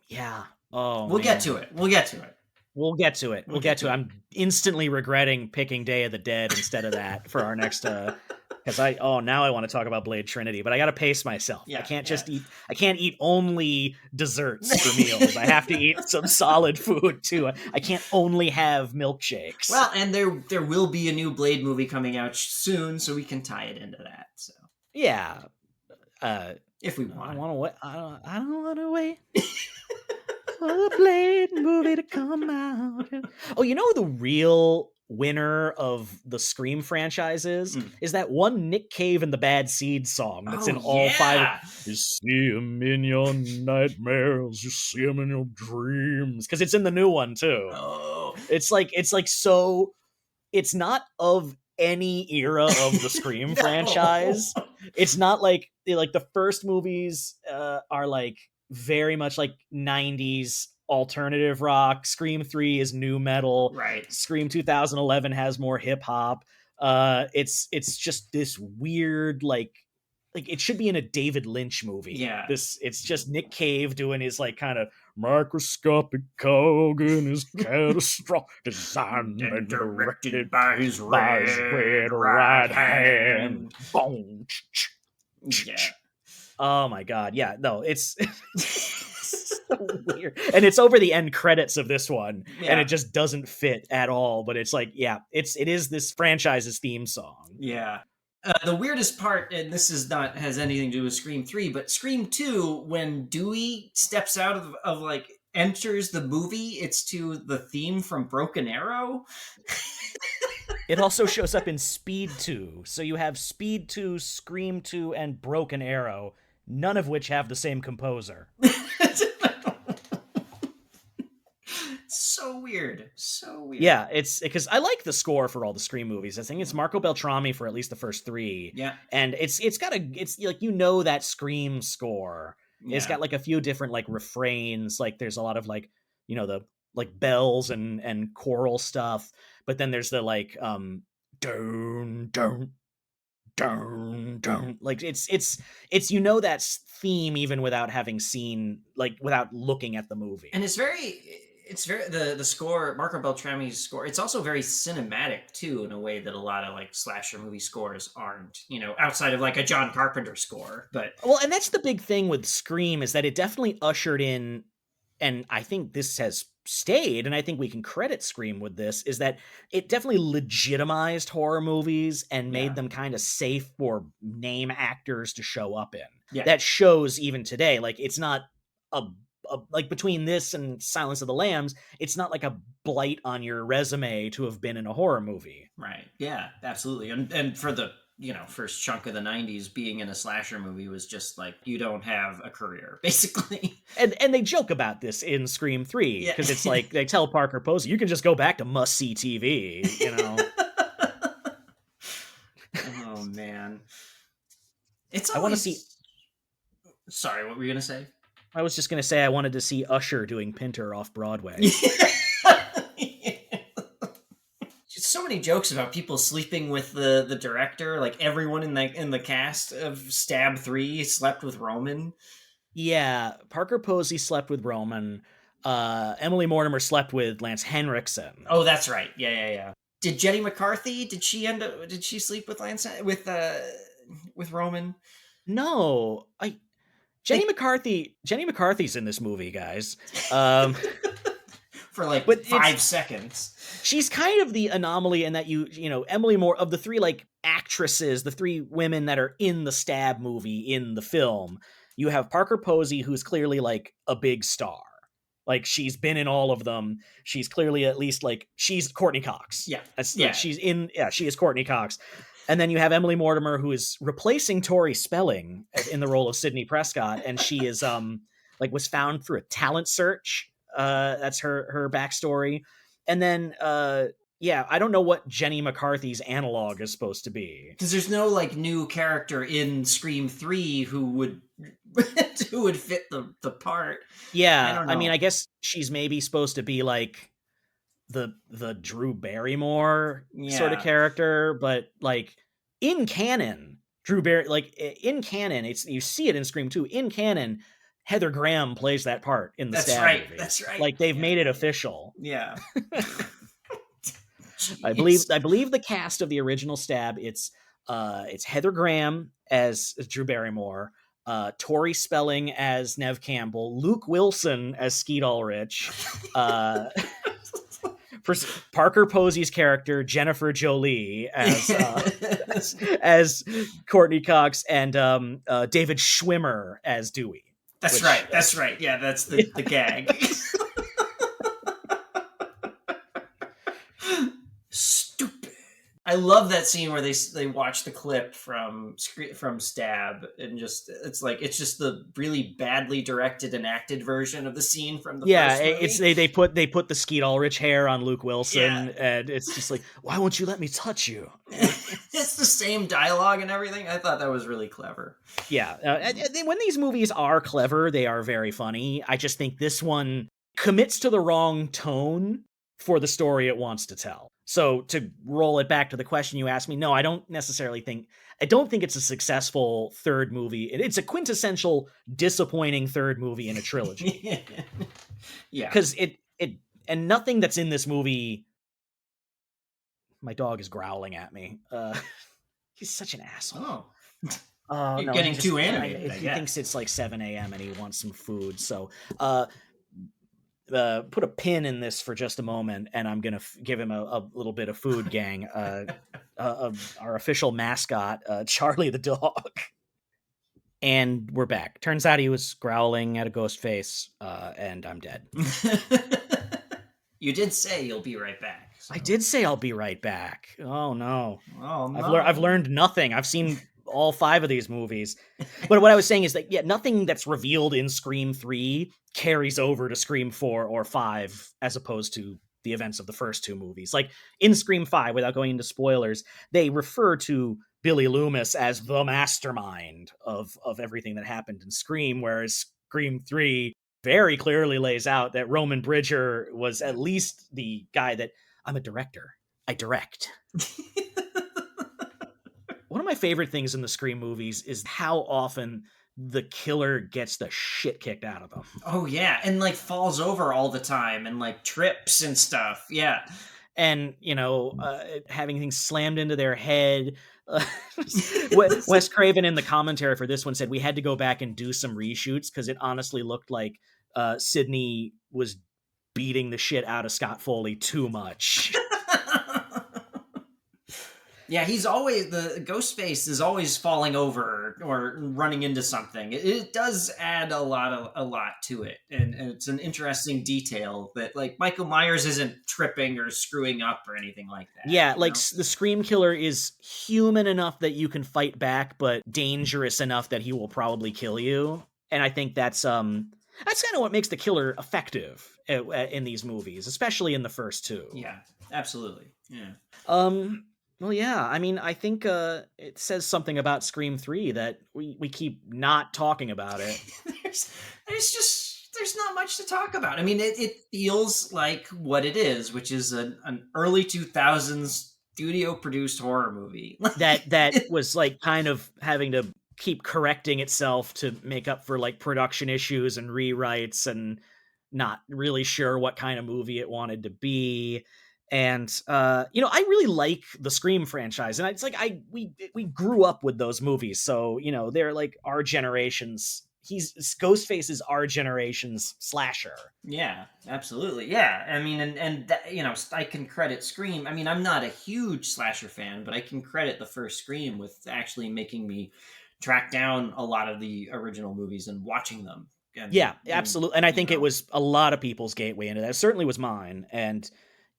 yeah. Oh, we'll get to it. We'll get to it. We'll get to it. We'll get to it. I'm instantly regretting picking Day of the Dead instead of that for our next because now I want to talk about Blade Trinity, but I got to pace myself. Yeah, I can't just eat. I can't eat only desserts for meals. I have to eat some solid food too. I can't only have milkshakes. Well, and there will be a new Blade movie coming out soon, so we can tie it into that. So yeah, if we want. I want to wait. I don't want to wait. For the Blade movie to come out. Oh, you know who the real winner of the Scream franchise is that one Nick Cave and the Bad Seed song that's in all 5. You see him in your nightmares, you see him in your dreams, because it's in the new one too. Oh, it's like so. It's not of any era of the Scream franchise. It's not like the first movies are like very much like 90s alternative rock. Scream 3 is new metal. Right. Scream 2011 has more hip hop. It's just this weird like it should be in a David Lynch movie. Yeah. It's just Nick Cave doing his like kind of microscopic cog in his catastrophic designed and directed by his red right hand. Boom. Yeah. Oh my god, yeah, no, it's so weird. And it's over the end credits of this one, and it just doesn't fit at all, but it's like, yeah, it is this franchise's theme song. Yeah. The weirdest part, and this has anything to do with Scream 3, but Scream 2, when Dewey steps out of like, enters the movie, it's to the theme from Broken Arrow. It also shows up in Speed 2. So you have Speed 2, Scream 2, and Broken Arrow, none of which have the same composer. So weird. Yeah, it's because I like the score for all the Scream movies. I think it's Marco Beltrami for at least the first 3. Yeah. And it's like, that Scream score. Yeah. It's got like a few different like refrains. Like there's a lot of like, the like bells and choral stuff. But then there's the like dun dun dun dun. Like it's that theme even without having seen, like, without looking at the movie. And it's very the score, Marco Beltrami's score, it's also very cinematic too, in a way that a lot of like slasher movie scores aren't, outside of like a John Carpenter score. But and that's the big thing with Scream, is that it definitely ushered in, and I think this has stayed, and I think we can credit Scream with this, is that it definitely legitimized horror movies and made them kind of safe for name actors to show up in. Yeah. That shows even today. Like, it's not like between this and Silence of the Lambs, it's not like a blight on your resume to have been in a horror movie. Right. Yeah, absolutely. And for the first chunk of the 90s, being in a slasher movie was just like, you don't have a career, basically. And they joke about this in Scream 3, because it's like, they tell Parker Posey, you can just go back to must-see TV, Oh, man. I want to see... Sorry, what were you going to say? I was just going to say I wanted to see Usher doing Pinter off Broadway. So many jokes about people sleeping with the director. Like, everyone in the cast of Stab 3 slept with Roman. Yeah, Parker Posey slept with Roman. Emily Mortimer slept with Lance Henriksen. Oh, that's right. Yeah. Did Jenny McCarthy? Did she sleep with Lance with Roman? No, Jenny McCarthy's in this movie, guys. For like 5 seconds. She's kind of the anomaly in that Emily Moore, of the 3 like actresses, the 3 women that are in the Stab movie in the film, you have Parker Posey, who's clearly like a big star. Like, she's been in all of them. She's clearly at least like, she's Courtney Cox. Yeah. Like, she is Courtney Cox. And then you have Emily Mortimer, who is replacing Tori Spelling in the role of Sidney Prescott, and she is was found through a talent search. That's her backstory. And then Yeah, I don't know what Jenny McCarthy's analog is supposed to be. Because there's no like new character in Scream 3 who would who would fit the part. I Yeah, don't I mean, know. I guess she's maybe supposed to be like the Drew Barrymore sort of Yeah. character, but like in canon, in canon, it's you see it in Scream 2. In canon, Heather Graham plays that part in the That's Stab right. movies. That's right. Like they've Yeah. made it official. Yeah. I believe the cast of the original Stab, it's Heather Graham as Drew Barrymore, Tori Spelling as Nev Campbell, Luke Wilson as Skeet Ulrich, for Parker Posey's character Jennifer Jolie as Courtney Cox, and David Schwimmer as Dewey. That's right. That's right. Yeah, that's the gag. Stupid. I love that scene where they watch the clip from Stab, and just it's just the really badly directed and acted version of the scene from the first movie. It's they put the Skeet Ulrich hair on Luke Wilson, and it's just like, why won't you let me touch you? It's the same dialogue and everything. I thought that was really clever. Yeah, when these movies are clever, they are very funny. I just think this one commits to the wrong tone for the story it wants to tell. So to roll it back to the question you asked me, no, I don't think it's a successful third movie. It's a quintessential disappointing third movie in a trilogy. Yeah. Because and nothing that's in this movie. My dog is growling at me. He's such an asshole. Oh. You're getting too animated. He thinks it's like 7 a.m. and he wants some food. So put a pin in this for just a moment, and I'm gonna give him a little bit of food, gang. Our official mascot, Charlie the dog. And we're back. Turns out he was growling at a ghost face, and I'm dead. You did say you'll be right back. So. I did say I'll be right back. Oh no. Oh no. I've learned nothing. I've seen all 5 of these movies. But what I was saying is that, nothing that's revealed in Scream 3 carries over to Scream 4 or 5 as opposed to the events of the first 2 movies. Like in Scream 5, without going into spoilers, they refer to Billy Loomis as the mastermind of everything that happened in Scream, whereas Scream 3 very clearly lays out that Roman Bridger was at least the guy that, I'm a director. I direct. One of my favorite things in the Scream movies is how often the killer gets the shit kicked out of them. Oh yeah, and like falls over all the time and like trips and stuff. Yeah. And, having things slammed into their head. Wes Craven in the commentary for this one said we had to go back and do some reshoots because it honestly looked like Sidney was beating the shit out of Scott Foley too much. Yeah, he's always, the Ghostface is always falling over or running into something. It does add a lot to it, and it's an interesting detail that like Michael Myers isn't tripping or screwing up or anything like that. Yeah, like the Scream Killer is human enough that you can fight back, but dangerous enough that he will probably kill you. And I think that's kind of what makes the killer effective in these movies, especially in the first 2. Yeah, absolutely. Yeah. Well, yeah, I mean, I think it says something about Scream 3 that we keep not talking about it. there's not much to talk about. I mean, it feels like what it is, which is an early 2000s studio-produced horror movie. that was like kind of having to keep correcting itself to make up for like production issues and rewrites and not really sure what kind of movie it wanted to be. And I really like the Scream franchise, and it's like we grew up with those movies, so they're like our generation's. Ghostface is our generation's slasher. Yeah, absolutely. Yeah, I mean, and that, I can credit Scream. I mean, I'm not a huge slasher fan, but I can credit the first Scream with actually making me track down a lot of the original movies and watching them. And absolutely. And I think it was a lot of people's gateway into that. It certainly was mine. And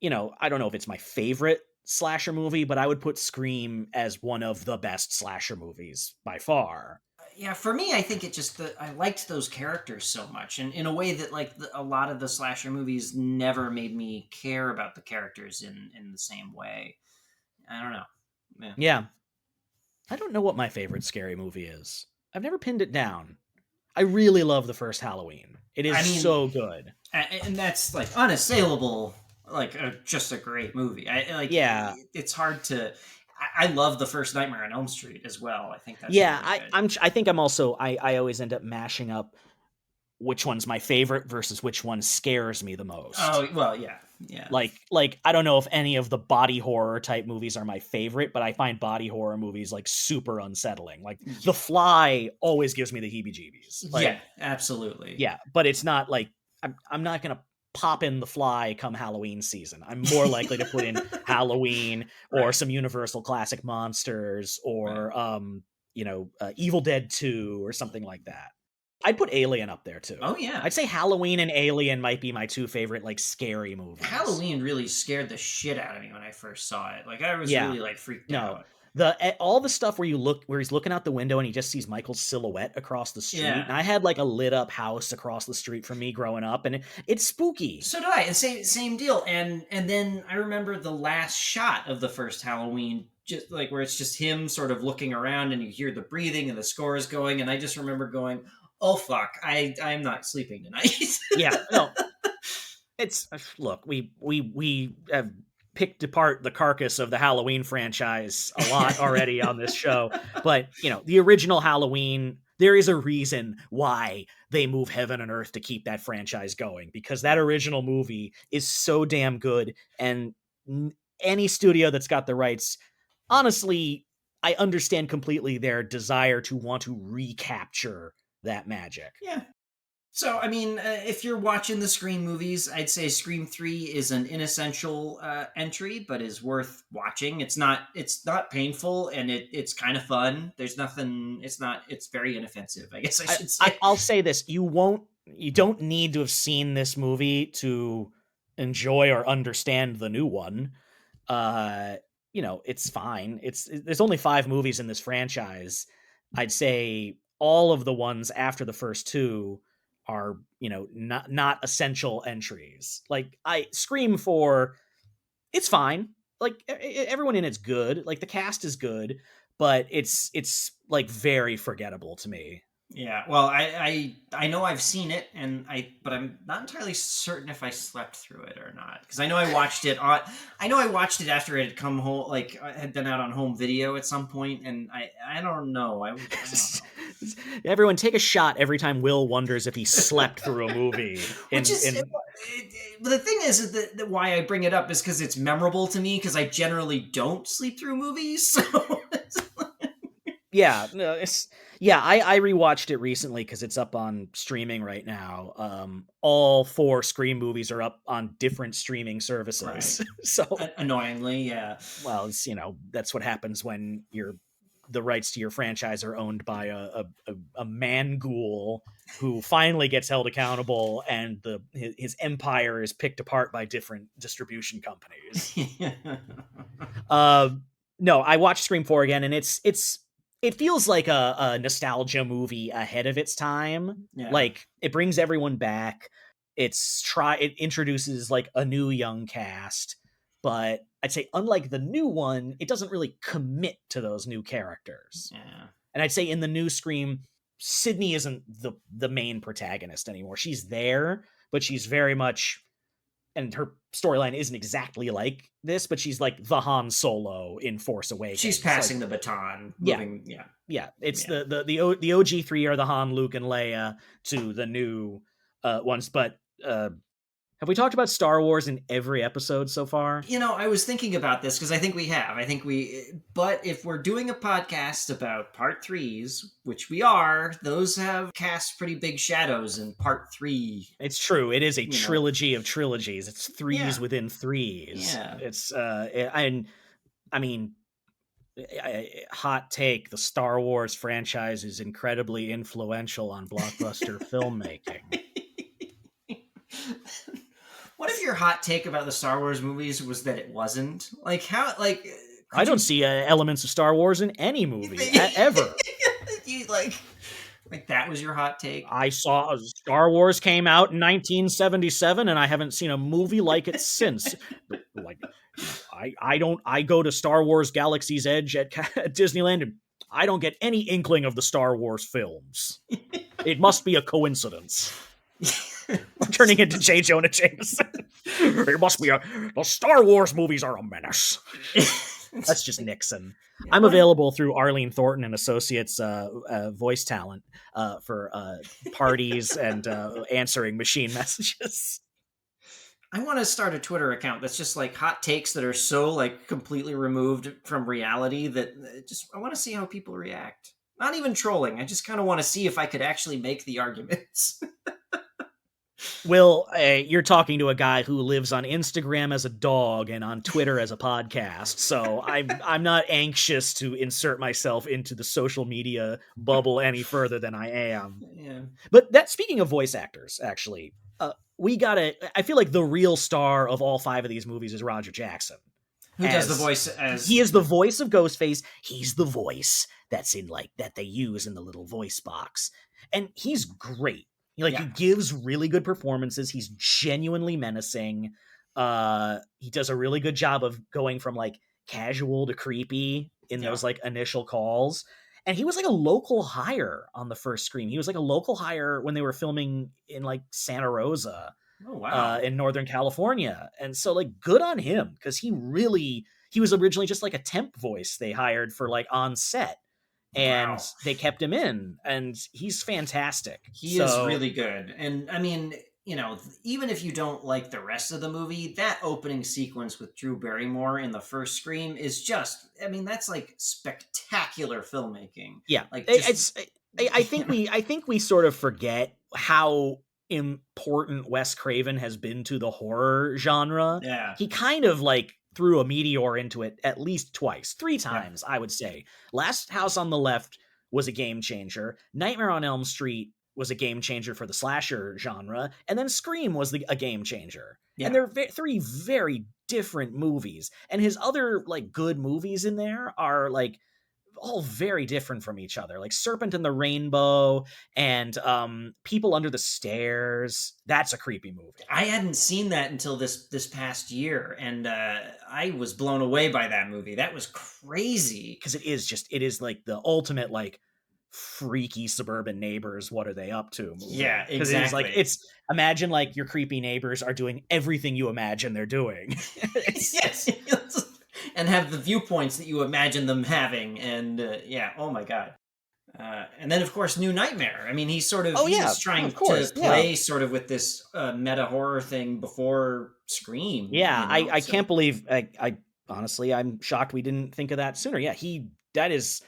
I don't know if it's my favorite slasher movie, but I would put Scream as one of the best slasher movies by far. Yeah, for me, I think I liked those characters so much, and in a way that like a lot of the slasher movies never made me care about the characters in the same way. I don't know. Yeah. Yeah. I don't know what my favorite scary movie is. I've never pinned it down. I really love the first Halloween. It is I mean, so good. and that's like unassailable, like just a great movie. Yeah. It's hard to. I love the first Nightmare on Elm Street as well. I think that's Yeah, really good. I think I'm also I always end up mashing up which one's my favorite versus which one scares me the most. Oh well, yeah. Like I don't know if any of the body horror type movies are my favorite, but I find body horror movies like super unsettling. Like The Fly always gives me the heebie-jeebies. Like, yeah, absolutely. yeah, but it's not like I'm not gonna pop in The Fly come Halloween season. I'm more likely to put in Halloween or Right. some Universal classic monsters or Evil Dead 2 or something like that. I'd put Alien up there too. Oh yeah. I'd say Halloween and Alien might be my two favorite like scary movies. Halloween really scared the shit out of me when I first saw it. Like I was Yeah. really like freaked No. out. All the stuff where he's looking out the window and he just sees Michael's silhouette across the street. Yeah. And I had like a lit up house across the street from me growing up, and it's spooky. So did I. And same deal. And then I remember the last shot of the first Halloween, just like where it's just him sort of looking around and you hear the breathing and the score is going, and I just remember going, oh fuck, I'm not sleeping tonight. Yeah, no. It's look, we have picked apart the carcass of the Halloween franchise a lot already on this show, but the original Halloween, there is a reason why they move heaven and earth to keep that franchise going, because that original movie is so damn good, and any studio that's got the rights, honestly, I understand completely their desire to want to recapture that magic. Yeah. So, I mean, if you're watching the Scream movies, I'd say Scream 3 is an inessential entry, but is worth watching. It's not painful, and it's kind of fun. There's nothing. It's very inoffensive, I guess I should say. I'll say this: you don't need to have seen this movie to enjoy or understand the new one. It's fine. There's only 5 movies in this franchise. I'd say all of the ones after the first 2 are not essential entries. Like Scream 4, it's fine. Like everyone in it's good. Like the cast is good, but it's like very forgettable to me. Yeah, well, I know I've seen it, but I'm not entirely certain if I slept through it or not, because I know I watched it after it had come home, like had been out on home video at some point, and I don't know. I don't know. Everyone take a shot every time Will wonders if he slept through a movie. But the thing is that why I bring it up is because it's memorable to me, because I generally don't sleep through movies. So yeah, no, I rewatched it recently because it's up on streaming right now. All 4 Scream movies are up on different streaming services. Right. So annoyingly, yeah. Well, it's, that's what happens when the rights to your franchise are owned by a man ghoul who finally gets held accountable, and his empire is picked apart by different distribution companies. No, I watched Scream 4 again, and it feels like a nostalgia movie ahead of its time. Yeah. Like it brings everyone back. It introduces like a new young cast, but I'd say unlike the new one, it doesn't really commit to those new characters. Yeah. And I'd say in the new Scream, Sydney isn't the main protagonist anymore. She's there, but she's very much, and her storyline isn't exactly like this, but she's like the Han Solo in Force Awakens. She's passing the baton. Yeah. It's the OG 3 are the Han, Luke, and Leia to the new ones. But have we talked about Star Wars in every episode so far? I was thinking about this because I think we have. But if we're doing a podcast about part 3s, which we are, those have cast pretty big shadows in part 3. It's true. It is a trilogy of trilogies. It's 3s within 3s. Yeah. It's hot take: the Star Wars franchise is incredibly influential on blockbuster filmmaking. What if your hot take about the Star Wars movies was that it wasn't? Like how? Like I don't see elements of Star Wars in any movie ever. Like that was your hot take? I saw Star Wars came out in 1977, and I haven't seen a movie like it since. Like, I go to Star Wars Galaxy's Edge at Disneyland, and I don't get any inkling of the Star Wars films. It must be a coincidence. I'm turning into J. Jonah Jameson. It must be the Star Wars movies are a menace. That's just Nixon. I'm available through Arlene Thornton and Associates voice talent for parties and answering machine messages. I want to start a Twitter account that's just like hot takes that are so like completely removed from reality that I want to see how people react. Not even trolling. I just kind of want to see if I could actually make the arguments. Will, you're talking to a guy who lives on Instagram as a dog and on Twitter as a podcast, so I'm not anxious to insert myself into the social media bubble any further than I am. Yeah. But speaking of voice actors, actually, I feel like the real star of all 5 of these movies is Roger Jackson. Who does the voice as... He is the voice of Ghostface. He's the voice that's in that they use in the little voice box. And he's great. He gives really good performances. He's genuinely menacing. He does a really good job of going from like casual to creepy in those like initial calls. And he was like a local hire on the first Scream. He was like a local hire when they were filming in like Santa Rosa. Oh, wow. In Northern California. And so like good on him, because he was originally just like a temp voice they hired for like on set. And they kept him in, and he's fantastic. He is really good. And I mean, you know, even if you don't like the rest of the movie, that opening sequence with Drew Barrymore in the first Scream is just, I mean, that's like spectacular filmmaking. Yeah. Like I think we sort of forget how important Wes Craven has been to the horror genre. Yeah. He kind of like threw a meteor into it at least 3 times, I would say. Last House on the Left was a game changer. Nightmare on Elm Street was a game changer for the slasher genre. And then Scream was a game changer. Yeah. And they're 3 very different movies. And his other like good movies in there are like all very different from each other, like Serpent and the Rainbow and People Under the Stairs. That's a creepy movie. I hadn't seen that until this past year, and I was blown away by that movie. That was crazy, because it is like the ultimate like freaky suburban neighbors, what are they up to movie. Yeah, exactly. It's imagine like your creepy neighbors are doing everything you imagine they're doing. Yes. And have the viewpoints that you imagine them having. And oh my God. And then, of course, New Nightmare. I mean, he's trying to play sort of with this meta horror thing before Scream. Yeah, I can't believe, I honestly, I'm shocked we didn't think of that sooner. Yeah, that is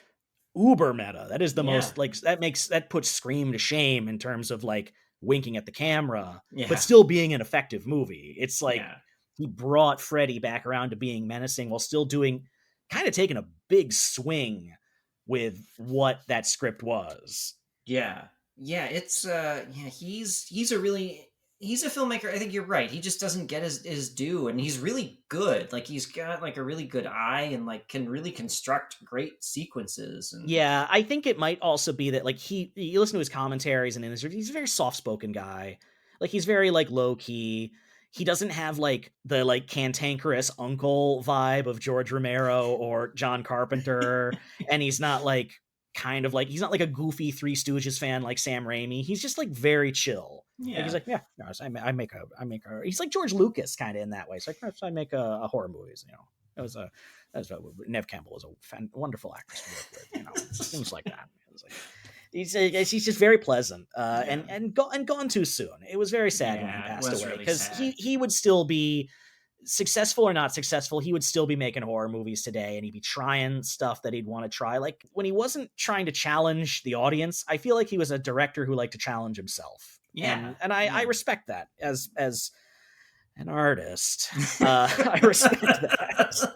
uber meta. That is the most, like, that puts Scream to shame in terms of, like, winking at the camera, but still being an effective movie. It's like... Yeah. He brought Freddy back around to being menacing while still kind of taking a big swing with what that script was. Yeah. Yeah. It's, he's a filmmaker. I think you're right. He just doesn't get his due, and he's really good. Like he's got like a really good eye and like can really construct great sequences. And... Yeah. I think it might also be that like you listen to his commentaries and he's a very soft-spoken guy. Like he's very like low key. He doesn't have like the like cantankerous uncle vibe of George Romero or John Carpenter. And he's not like he's not like a goofy Three Stooges fan like Sam Raimi. He's just like very chill. Yeah. Like, he's like, I make a, he's like George Lucas kind of in that way. It's like, I make a horror movies, you know. Neve Campbell is a wonderful actress to work with, you know, things like that. It's like, he's just very pleasant, and gone too soon. It was very sad when he passed away, because he would still be successful or not successful. He would still be making horror movies today, and he'd be trying stuff that he'd want to try. Like when he wasn't trying to challenge the audience, I feel like he was a director who liked to challenge himself. Yeah, and I respect that as an artist. I respect that.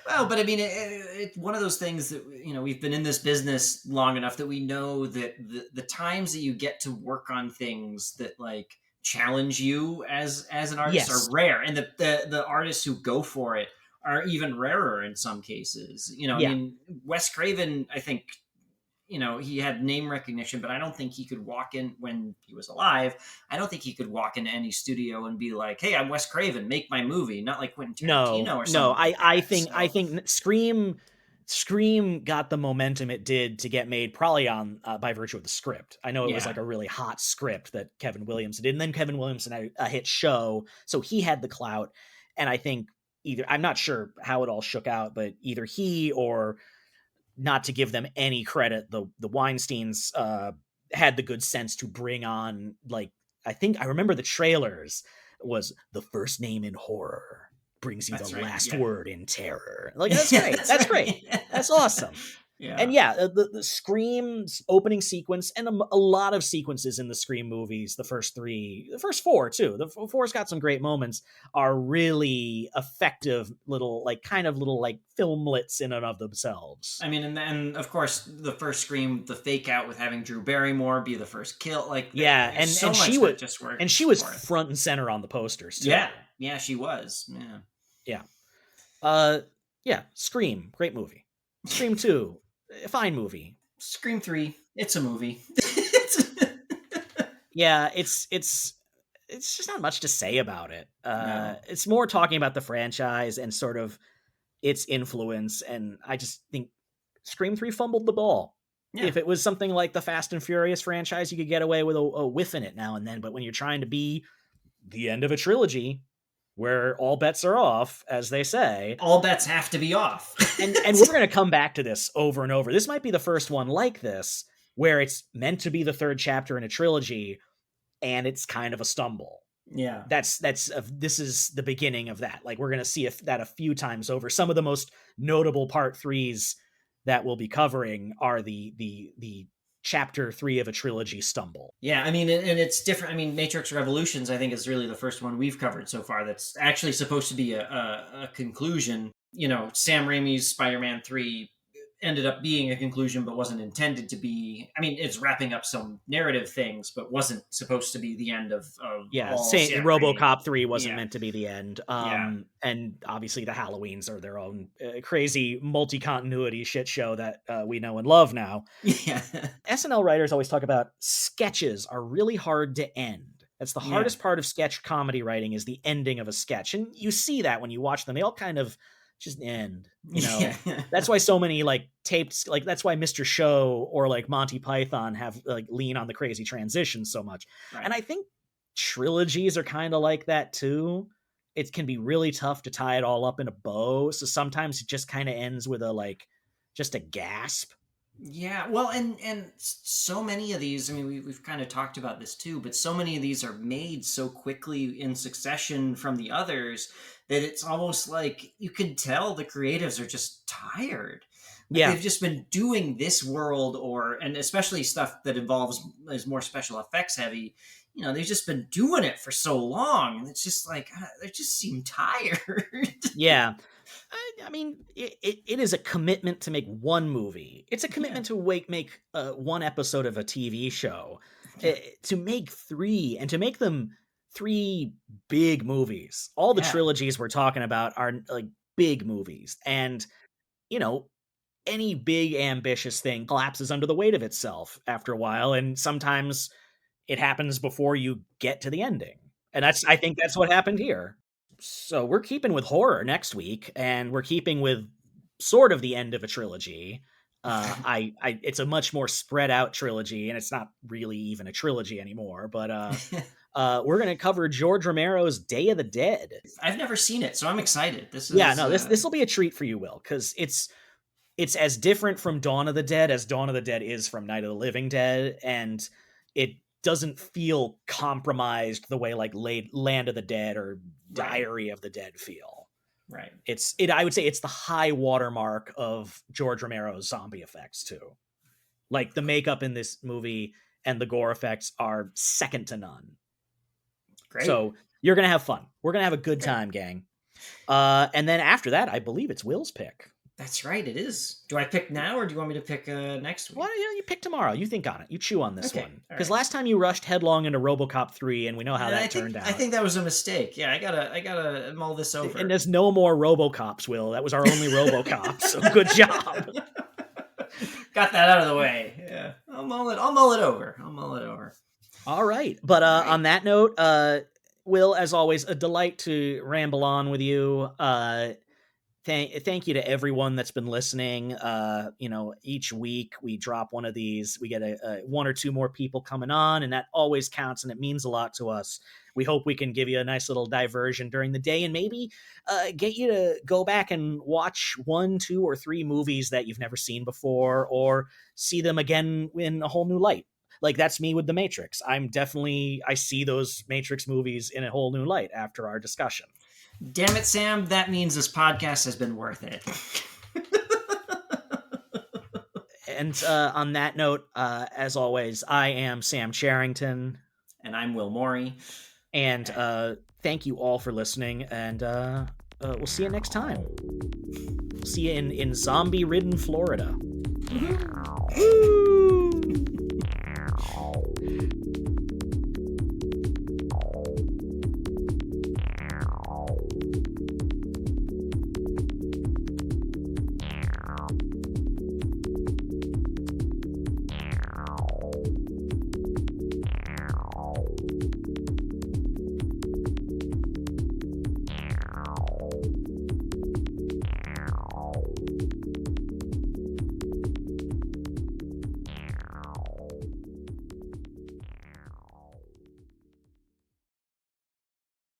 Well, but I mean, it's one of those things that, you know, we've been in this business long enough that we know that the times that you get to work on things that like challenge you as an artist are rare, and the artists who go for it are even rarer in some cases. You know, I mean, Wes Craven, I think, he had name recognition, but I don't think he could walk in when he was alive. I don't think he could walk into any studio and be like, "Hey, I'm Wes Craven, make my movie." Not like Quentin Tarantino or something. No, like I that, think Scream got the momentum it did to get made probably on by virtue of the script. I know it was Yeah. like a really hot script that Kevin Williamson did, and then Kevin Williamson had a hit show, so he had the clout. And I think I'm not sure how it all shook out, but either he or, not to give them any credit, the Weinsteins had the good sense to bring on, like, I think I remember the trailers was the first name in horror brings you That's the right, last yeah. word in terror. Like, that's great. That's right. great. That's awesome. Yeah. And yeah, the Scream's opening sequence and a lot of sequences in the Scream movies, the first four too. The four's got some great moments, are really effective little filmlets in and of themselves. I mean, and then of course the first Scream, the fake out with having Drew Barrymore be the first kill, like yeah, and so she much was just worked. and she was front and center on the posters too. Yeah, she was. Yeah. Yeah. Scream, great movie. Scream 2, fine movie. Scream 3, it's a movie. Yeah, it's just not much to say about it. No. It's more talking about the franchise and sort of its influence, and I just think Scream 3 fumbled the ball. Yeah. If it was something like the Fast and Furious franchise, you could get away with a whiff in it now and then, but when you're trying to be the end of a trilogy where all bets are off, as they say, all bets have to be off. and we're going to come back to this over and over. This might be the first one like this where it's meant to be the third chapter in a trilogy and it's kind of a stumble. Yeah. This is the beginning of that. Like, we're going to see that a few times over. Some of the most notable part 3s that we'll be covering are the chapter 3 of a trilogy stumble. Yeah, I mean, and it's different. I mean, Matrix Revolutions, I think, is really the first one we've covered so far that's actually supposed to be a conclusion. Sam Raimi's Spider-Man 3 ended up being a conclusion, but wasn't intended to be. I mean, it's wrapping up some narrative things, but wasn't supposed to be the end of RoboCop 3 wasn't meant to be the end. And obviously the Halloweens are their own crazy multi-continuity shit show that we know and love now. Yeah. SNL writers always talk about sketches are really hard to end. That's the hardest part of sketch comedy writing, is the ending of a sketch. And you see that when you watch them. They all kind of just end, That's why so many taped, that's why Mr. Show or Monty Python have lean on the crazy transitions so much. Right. And I think trilogies are kind of like that too. It can be really tough to tie it all up in a bow. So sometimes it just kind of ends with just a gasp. Yeah, well, and so many of these, I mean, we've kind of talked about this too, but so many of these are made so quickly in succession from the others that it's almost like you can tell the creatives are just tired. They've just been doing this world, and especially stuff that is more special effects heavy. They've just been doing it for so long, and it's just they just seem tired. Yeah. I mean, it is a commitment to make one movie. It's a commitment to make one episode of a TV show. To make 3, and to make them 3 big movies. All the trilogies we're talking about are big movies. And, any big ambitious thing collapses under the weight of itself after a while. And sometimes it happens before you get to the ending. And I think that's what happened here. So we're keeping with horror next week, and we're keeping with sort of the end of a trilogy. It's a much more spread out trilogy, and it's not really even a trilogy anymore. But we're going to cover George Romero's Day of the Dead. I've never seen it, so I'm excited. This will be a treat for you, Will, because it's as different from Dawn of the Dead as Dawn of the Dead is from Night of the Living Dead, and it doesn't feel compromised the way Land of the Dead or Diary of the Dead feel. Right. I would say it's the high watermark of George Romero's zombie effects too. The makeup in this movie and the gore effects are second to none. Great. So you're going to have fun. We're going to have a good time, gang. And then after that, I believe it's Will's pick. That's right, it is. Do I pick now, or do you want me to pick next week? Well, you pick tomorrow. You think on it. You chew on this one. Because last time you rushed headlong into RoboCop 3, and we know how that turned out. I think that was a mistake. Yeah, I gotta mull this over. And there's no more RoboCops, Will. That was our only RoboCop, so good job. Got that out of the way. I'll mull it over. All right. But on that note, Will, as always, a delight to ramble on with you. Thank you to everyone that's been listening. Each week we drop one of these. We get a one or two more people coming on, and that always counts, and it means a lot to us. We hope we can give you a nice little diversion during the day, and maybe get you to go back and watch 1, 2, or 3 movies that you've never seen before, or see them again in a whole new light. Like, that's me with The Matrix. I see those Matrix movies in a whole new light after our discussion. Damn it, Sam. That means this podcast has been worth it. And on that note, as always, I am Sam Charrington. And I'm Will Morey. And thank you all for listening. And we'll see you next time. See you in zombie-ridden Florida.